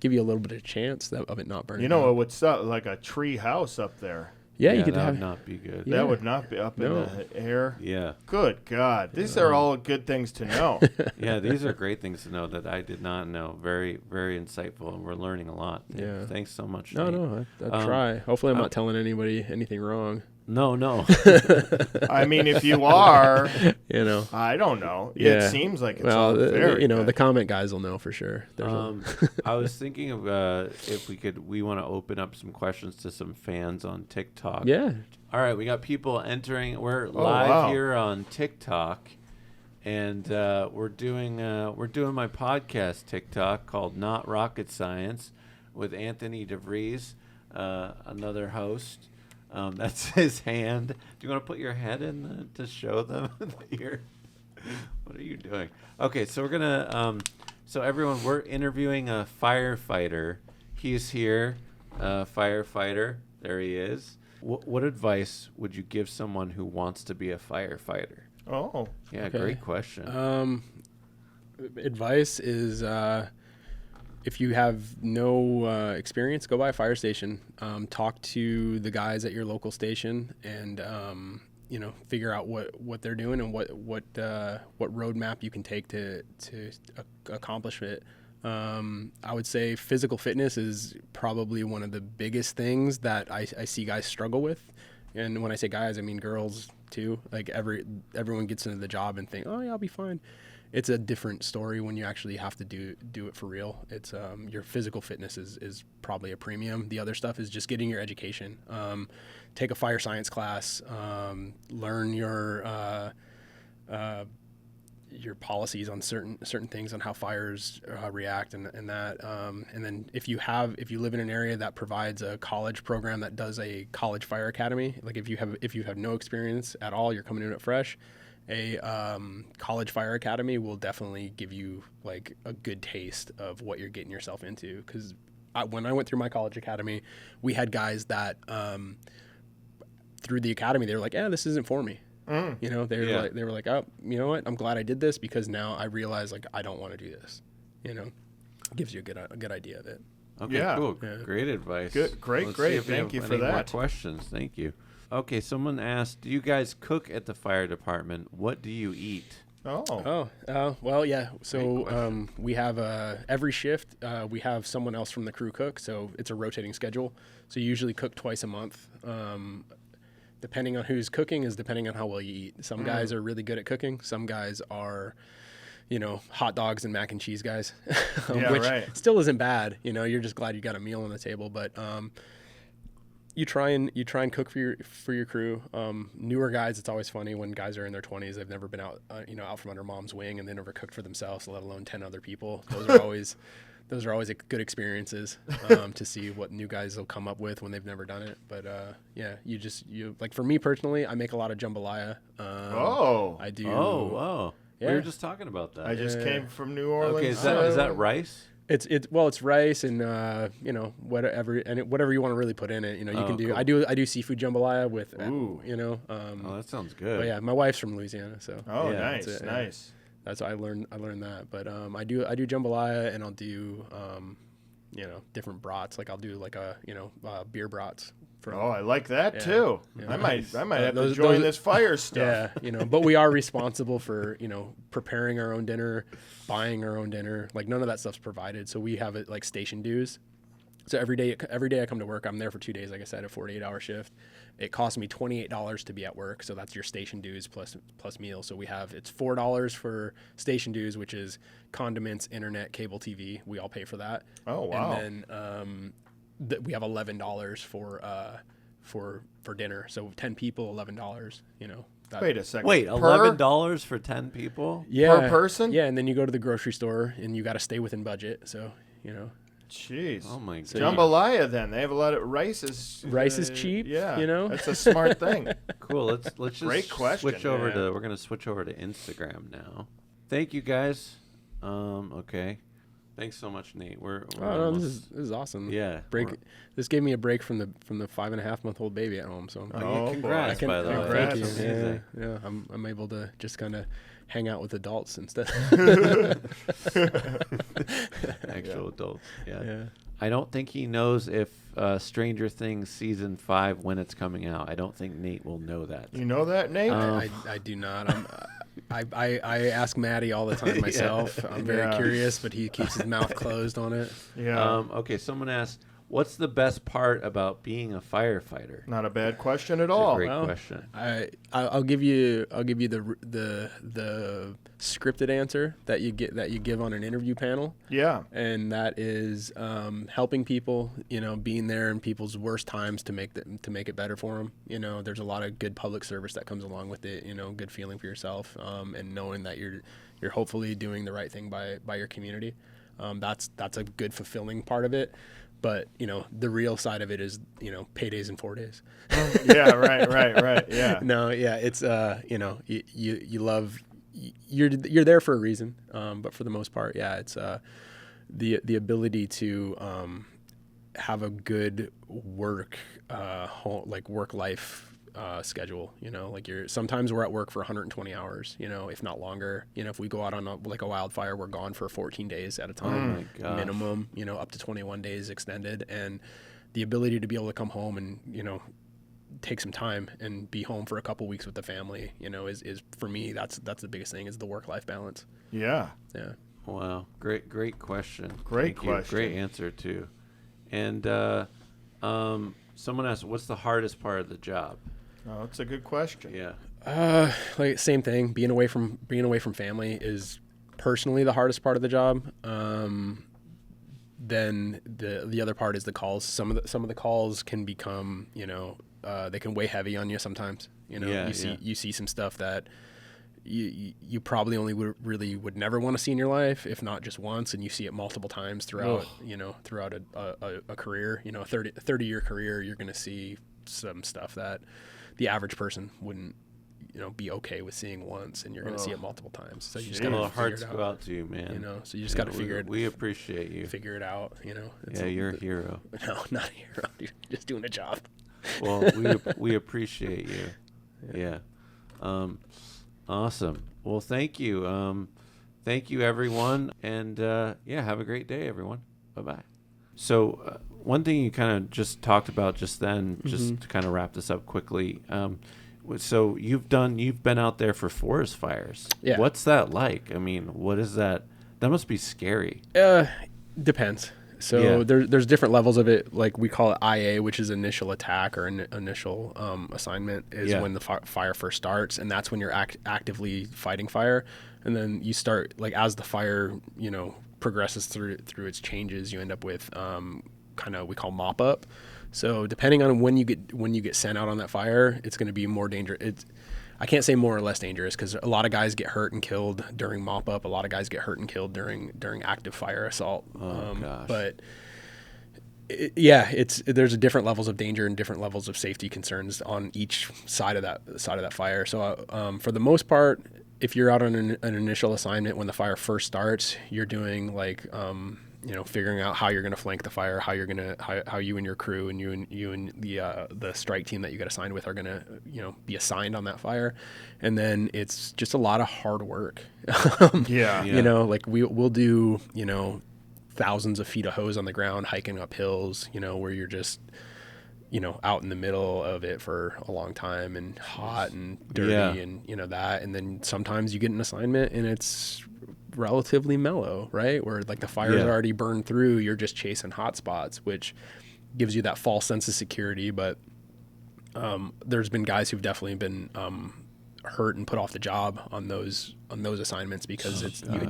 give you a little bit of chance of it not burning. You know down. what would suck? Like a tree house up there. Yeah, you could that have. would not be good. Yeah. That would not be up in the air. Yeah. Good God. These are all good things to know. Yeah, these are great things to know that I did not know. Very, very insightful, and we're learning a lot. Yeah. Thanks so much. No, Nate. no, I try. Hopefully, I'm not telling anybody anything wrong. No. I mean, if you are, You know. I don't know. Yeah. It seems like it's all very you know, good. the comment guys will know for sure. I was thinking of if we want to open up some questions to some fans on TikTok. Yeah. All right, we got people entering. We're live here on TikTok, and we're doing my podcast TikTok called Not Rocket Science with Anthony Devries, another host. That's his hand. Do you want to put your head in to show them that you're? What are you doing? Okay, so we're gonna. So everyone, we're interviewing a firefighter. He's here, firefighter. There he is. What advice would you give someone who wants to be a firefighter? Oh. Yeah, Okay. great question. Advice is if you have no experience, go by a fire station. Talk to the guys at your local station, and you know, figure out what they're doing and what roadmap you can take to accomplish it. I would say physical fitness is probably one of the biggest things that I see guys struggle with. And when I say guys, I mean girls too. Like everyone gets into the job and think, oh yeah, I'll be fine. It's a different story when you actually have to do it for real. It's your physical fitness is probably a premium. The other stuff is just getting your education. Take a fire science class. Learn your policies on certain things on how fires react and that. And then if you live in an area that provides a college program that does a college fire academy, like if you have no experience at all, you're coming in at fresh. A college fire academy will definitely give you like a good taste of what you're getting yourself into. Because when I went through my college academy, we had guys that through the academy they were like, "Yeah, this isn't for me." You know, they were like, "Oh, you know what? I'm glad I did this because now I realize like I don't want to do this." You know, gives you a good idea of it. Okay, Yeah. cool. Yeah. Great advice. Good, great, Let's great. see if we Thank have you for any more that. questions. Thank you. Okay, someone asked, do you guys cook at the fire department? What do you eat? Oh. Well, yeah. Great So question. we have every shift we have someone else from the crew cook. So it's a rotating schedule. So you usually cook twice a month. Depending on who's cooking is depending on how well you eat. Some guys are really good at cooking. Some guys are, you know, hot dogs and mac and cheese guys, Yeah, which right. still isn't bad. You know, you're just glad you got a meal on the table. But you try and cook for your crew. Newer guys, it's always funny when guys are in their 20s. They've never been out out from under mom's wing, and they never cooked for themselves, let alone 10 other people. Those are always good experiences to see what new guys will come up with when they've never done it. But you like, for me personally, I make a lot of jambalaya. I do. Oh, wow. Yeah. We were just talking about that. I just came from New Orleans. Okay, is that rice? It's rice and whatever you want to really put in it. You can do. Cool. I do seafood jambalaya with. Ooh. That sounds good. But yeah, my wife's from Louisiana, so. Oh, yeah, nice, nice. That's how I learned that. But I do jambalaya, and I'll do different brats. Like I'll do like beer brats. I like that too. Yeah. I might have to join this fire stuff. Yeah, but we are responsible for preparing our own dinner, buying our own dinner. Like none of that stuff's provided, so we have it like station dues. So every day I come to work, I'm there for 2 days. Like I said, a 48-hour shift. It costs me $28 to be at work, so that's your station dues plus meals. So it's $4 for station dues, which is condiments, internet, cable TV. We all pay for that. Oh wow! And then we have $11 for dinner. So 10 people, $11. Wait a second. Wait, $11 for 10 people? Yeah, per person? Yeah, and then you go to the grocery store and you got to stay within budget. So Jeez. Oh my god. Jambalaya, then they have a lot of rice is cheap. Yeah, that's a smart thing. Cool. Let's just Great question, switch over to. We're gonna switch over to Instagram now. Thank you guys. Okay. Thanks so much, Nate. This is awesome. Yeah. This gave me a break from the 5.5-month-old baby at home. So congrats, by the way. Congrats. Thank you. Yeah. I'm able to just kind of hang out with adults instead. Actual adults. Yeah. I don't think he knows if Stranger Things season 5 when it's coming out. I don't think Nate will know that. You know that, Nate? I do not. I ask Matty all the time myself. Yeah. I'm very curious, but he keeps his mouth closed on it. Yeah. Okay. Someone asked, "What's the best part about being a firefighter?" Not a bad question at all. Great question. I'll give you the scripted answer that you give on an interview panel. Yeah. And that is helping people, being there in people's worst times to make it better for them. There's a lot of good public service that comes along with it. Good feeling for yourself, and knowing that you're hopefully doing the right thing by your community. That's a good fulfilling part of it. But, the real side of it is, paydays in 4 days. Yeah, right. Yeah. No, yeah, it's, you love, you're there for a reason. But for the most part, yeah, it's the ability to have a good work-life schedule. Sometimes we're at work for 120 hours, if not longer. If we go out on a wildfire, we're gone for 14 days at a time, minimum, up to 21 days extended. And the ability to be able to come home and, take some time and be home for a couple weeks with the family, is for me, that's the biggest thing, is the work-life balance. Yeah. Yeah. Wow. Great question. Great Thank you. question. Great answer too. And someone asked, "What's the hardest part of the job?" Oh, that's a good question. Yeah. Same thing. Being away from family is personally the hardest part of the job. Then the other part is the calls. Some of the calls can become, they can weigh heavy on you sometimes. You see some stuff that you probably only would never want to see in your life, if not just once, and you see it multiple times throughout a career. A 30-year career, you're going to see some stuff that the average person wouldn't be okay with seeing once, and you're going to see it multiple times. So you just got to hearts go out to you, man. So you just got to figure it. We appreciate you. Figure it out. You're a hero. No, not a hero. You're just doing a job. Well, we appreciate you. Yeah. Awesome. Well, thank you. Thank you, everyone, and have a great day, everyone. Bye-bye. So one thing you kind of just talked about just then, just to kind of wrap this up quickly. So you've been out there for forest fires. Yeah. What's that like? I mean, what is that? That must be scary. Depends. So there's different levels of it. Like we call it IA, which is initial attack or initial assignment, is when the fire first starts, and that's when you're actively fighting fire. And then you start, as the fire progresses through its changes, you end up with we call mop up. So depending on when you get sent out on that fire, it's going to be more dangerous. I can't say more or less dangerous because a lot of guys get hurt and killed during mop up. A lot of guys get hurt and killed during active fire assault. Gosh. But there's different levels of danger and different levels of safety concerns on each side of that fire. So for the most part, if you're out on an initial assignment when the fire first starts, you're doing like figuring out how you're going to flank the fire, how you and your crew and you and the strike team that you got assigned with are going to be assigned on that fire, and then it's just a lot of hard work. Like we'll do thousands of feet of hose on the ground, hiking up hills, where you're just out in the middle of it for a long time and hot and dirty and that, and then sometimes you get an assignment and it's relatively mellow, right? Where like the fire's already burned through, you're just chasing hot spots, which gives you that false sense of security. But there's been guys who've definitely been hurt and put off the job on those assignments because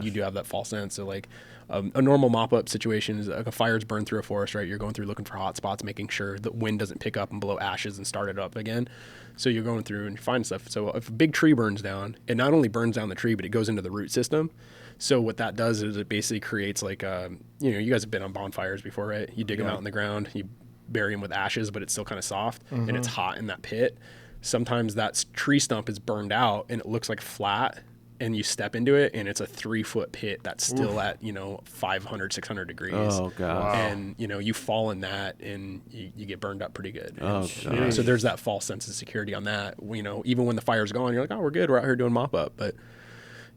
you do have that false sense. So like a normal mop-up situation is like a fire's burned through a forest, right? You're going through looking for hot spots, making sure the wind doesn't pick up and blow ashes and start it up again. So you're going through and you find stuff. So if a big tree burns down, it not only burns down the tree, but it goes into the root system. So what that does is it basically creates like, you guys have been on bonfires before, right? You dig them out in the ground, you bury them with ashes, but it's still kind of soft and it's hot in that pit. Sometimes that tree stump is burned out and it looks like flat, and you step into it and it's a 3-foot pit that's still at 500, 600 degrees. Oh god! Wow. And you fall in that and you get burned up pretty good. Oh, so there's that false sense of security on that. Even when the fire's gone, you're like, oh, we're good, we're out here doing mop up, but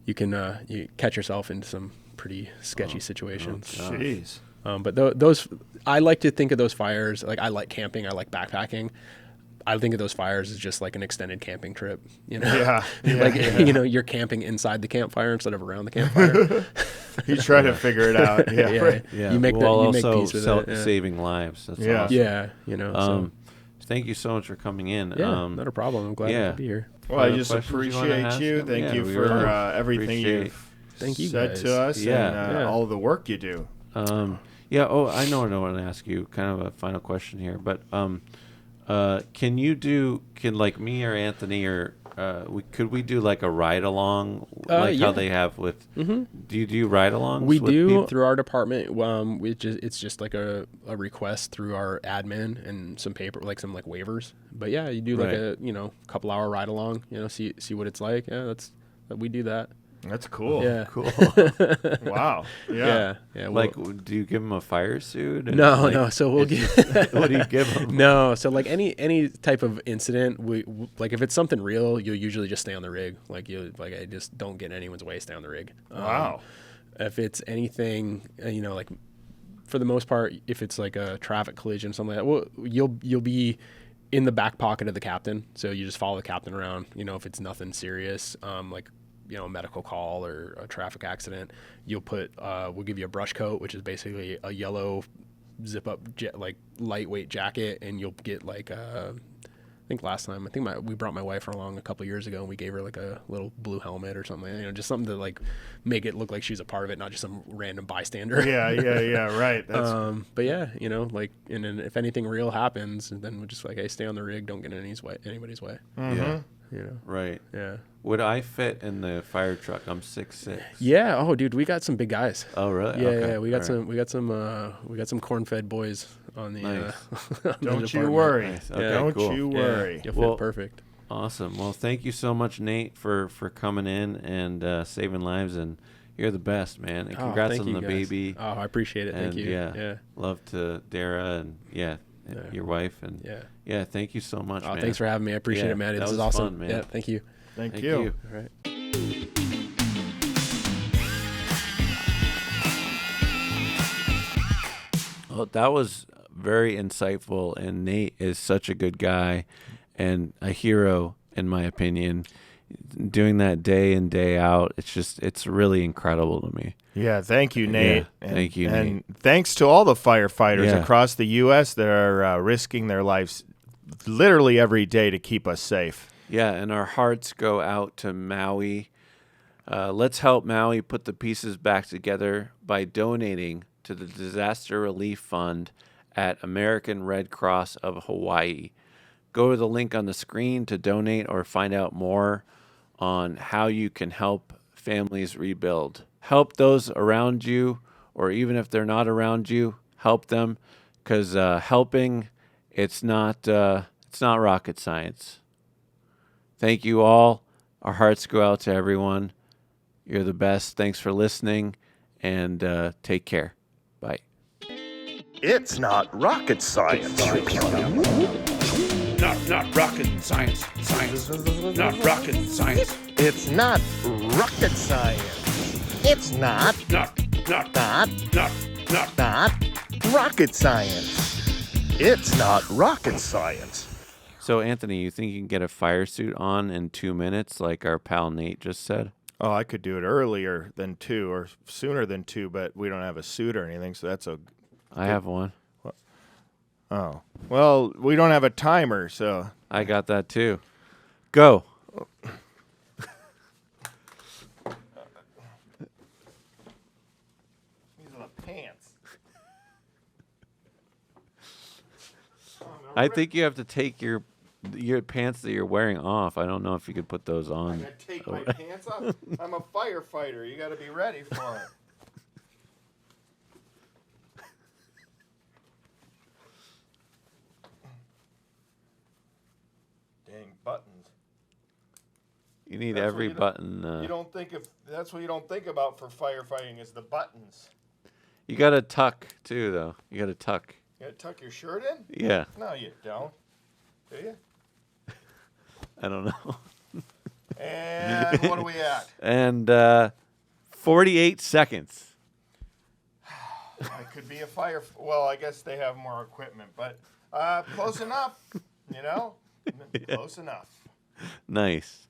you can you catch yourself into some pretty sketchy situations. Jeez. But those, I like to think of those fires, like I like camping, I like backpacking. I think of those fires as just like an extended camping trip, you're camping inside the campfire instead of around the campfire. You try to figure it out. Yeah. You make also peace with it. saving lives. That's Yeah. awesome. Thank you so much for coming in. Not a problem. I'm glad to be here. Well, I just appreciate you. Thank you for everything you've said to us and all the work you do. I know what I want to ask you. Kind of a final question here, but can like me or Anthony or could we do like a ride along how they have with? Do you do ride alongs? We with do people? through our department. It's just like a request through our admin and some paper, like some like waivers. But yeah, you do like a couple hour ride along. See what it's like. Yeah, we do that. That's cool. Yeah. Cool. Wow. Yeah. Like, do you give them a fire suit? No. So we'll give. What do you give them? No. So like any type of incident, we like if it's something real, you'll usually just stay on the rig. I just don't get in anyone's way. Stay on the rig. Wow. If it's anything, like for the most part, if it's like a traffic collision, something like that, well, you'll be in the back pocket of the captain. So you just follow the captain around. If it's nothing serious, like a medical call or a traffic accident, we'll give you a brush coat, which is basically a yellow zip up lightweight jacket, and you'll get like we brought my wife along a couple years ago and we gave her like a little blue helmet or something, just something to like make it look like she's a part of it, not just some random bystander. Yeah, right. That's... but yeah, and then if anything real happens, then we're just like, hey, stay on the rig, don't get in anybody's way. Yeah. Right. Yeah. Would I fit in the fire truck? I'm 6'6". Yeah. Oh, dude, we got some big guys. Oh, really? Yeah. Okay. Yeah. We got some corn-fed boys on the. Nice. Don't you worry. Nice. Okay, Don't you worry. Yeah, you'll fit perfect. Awesome. Well, thank you so much, Nate, for coming in and saving lives, and you're the best, man. And congrats on the baby. Oh, I appreciate it. Thank you. Yeah. Love to Dara and your wife and thank you so much, man. Thanks for having me. I appreciate it, Matty. This is awesome. Fun, man. Yeah, thank you. Thank you. All right. Well, that was very insightful, and Nate is such a good guy and a hero, in my opinion. Doing that day in, day out, it's really incredible to me. Yeah, thank you, Nate. Yeah, thank you, and Nate. Thanks to all the firefighters across the U.S. that are risking their lives literally every day to keep us safe. Yeah, and our hearts go out to Maui. Let's help Maui put the pieces back together by donating to the Disaster Relief Fund at American Red Cross of Hawaii. Go to the link on the screen to donate or find out more on how you can help families rebuild. Help those around you, or even if they're not around you, help them, because helping, it's not rocket science. Thank you all. Our hearts go out to everyone. You're the best. Thanks for listening, and take care. Bye. It's not rocket science. Not rocket science. Science. Not rocket science. It's not rocket science. It's not rocket science. It's not rocket science. So, Anthony, you think you can get a fire suit on in 2 minutes, like our pal Nate just said? Oh, I could do it earlier than 2 or sooner than 2, but we don't have a suit or anything, so that's a... I have one. Oh. Well, we don't have a timer, so... I got that too. Go. These are the pants. I think you have to take your pants that you're wearing off. I don't know if you could put those I on. gotta take my pants off? I'm a firefighter. You gotta be ready for it. Dang buttons. You need That's every what you button. You don't think of that's what you don't think about for firefighting is the buttons. You got to tuck too, though. You got to tuck. You gotta tuck your shirt in? Yeah. No, you don't. Do you? I don't know. And what are we at? And 48 seconds. I could be a fire. Well, I guess they have more equipment, but close enough. You know, close enough. Nice.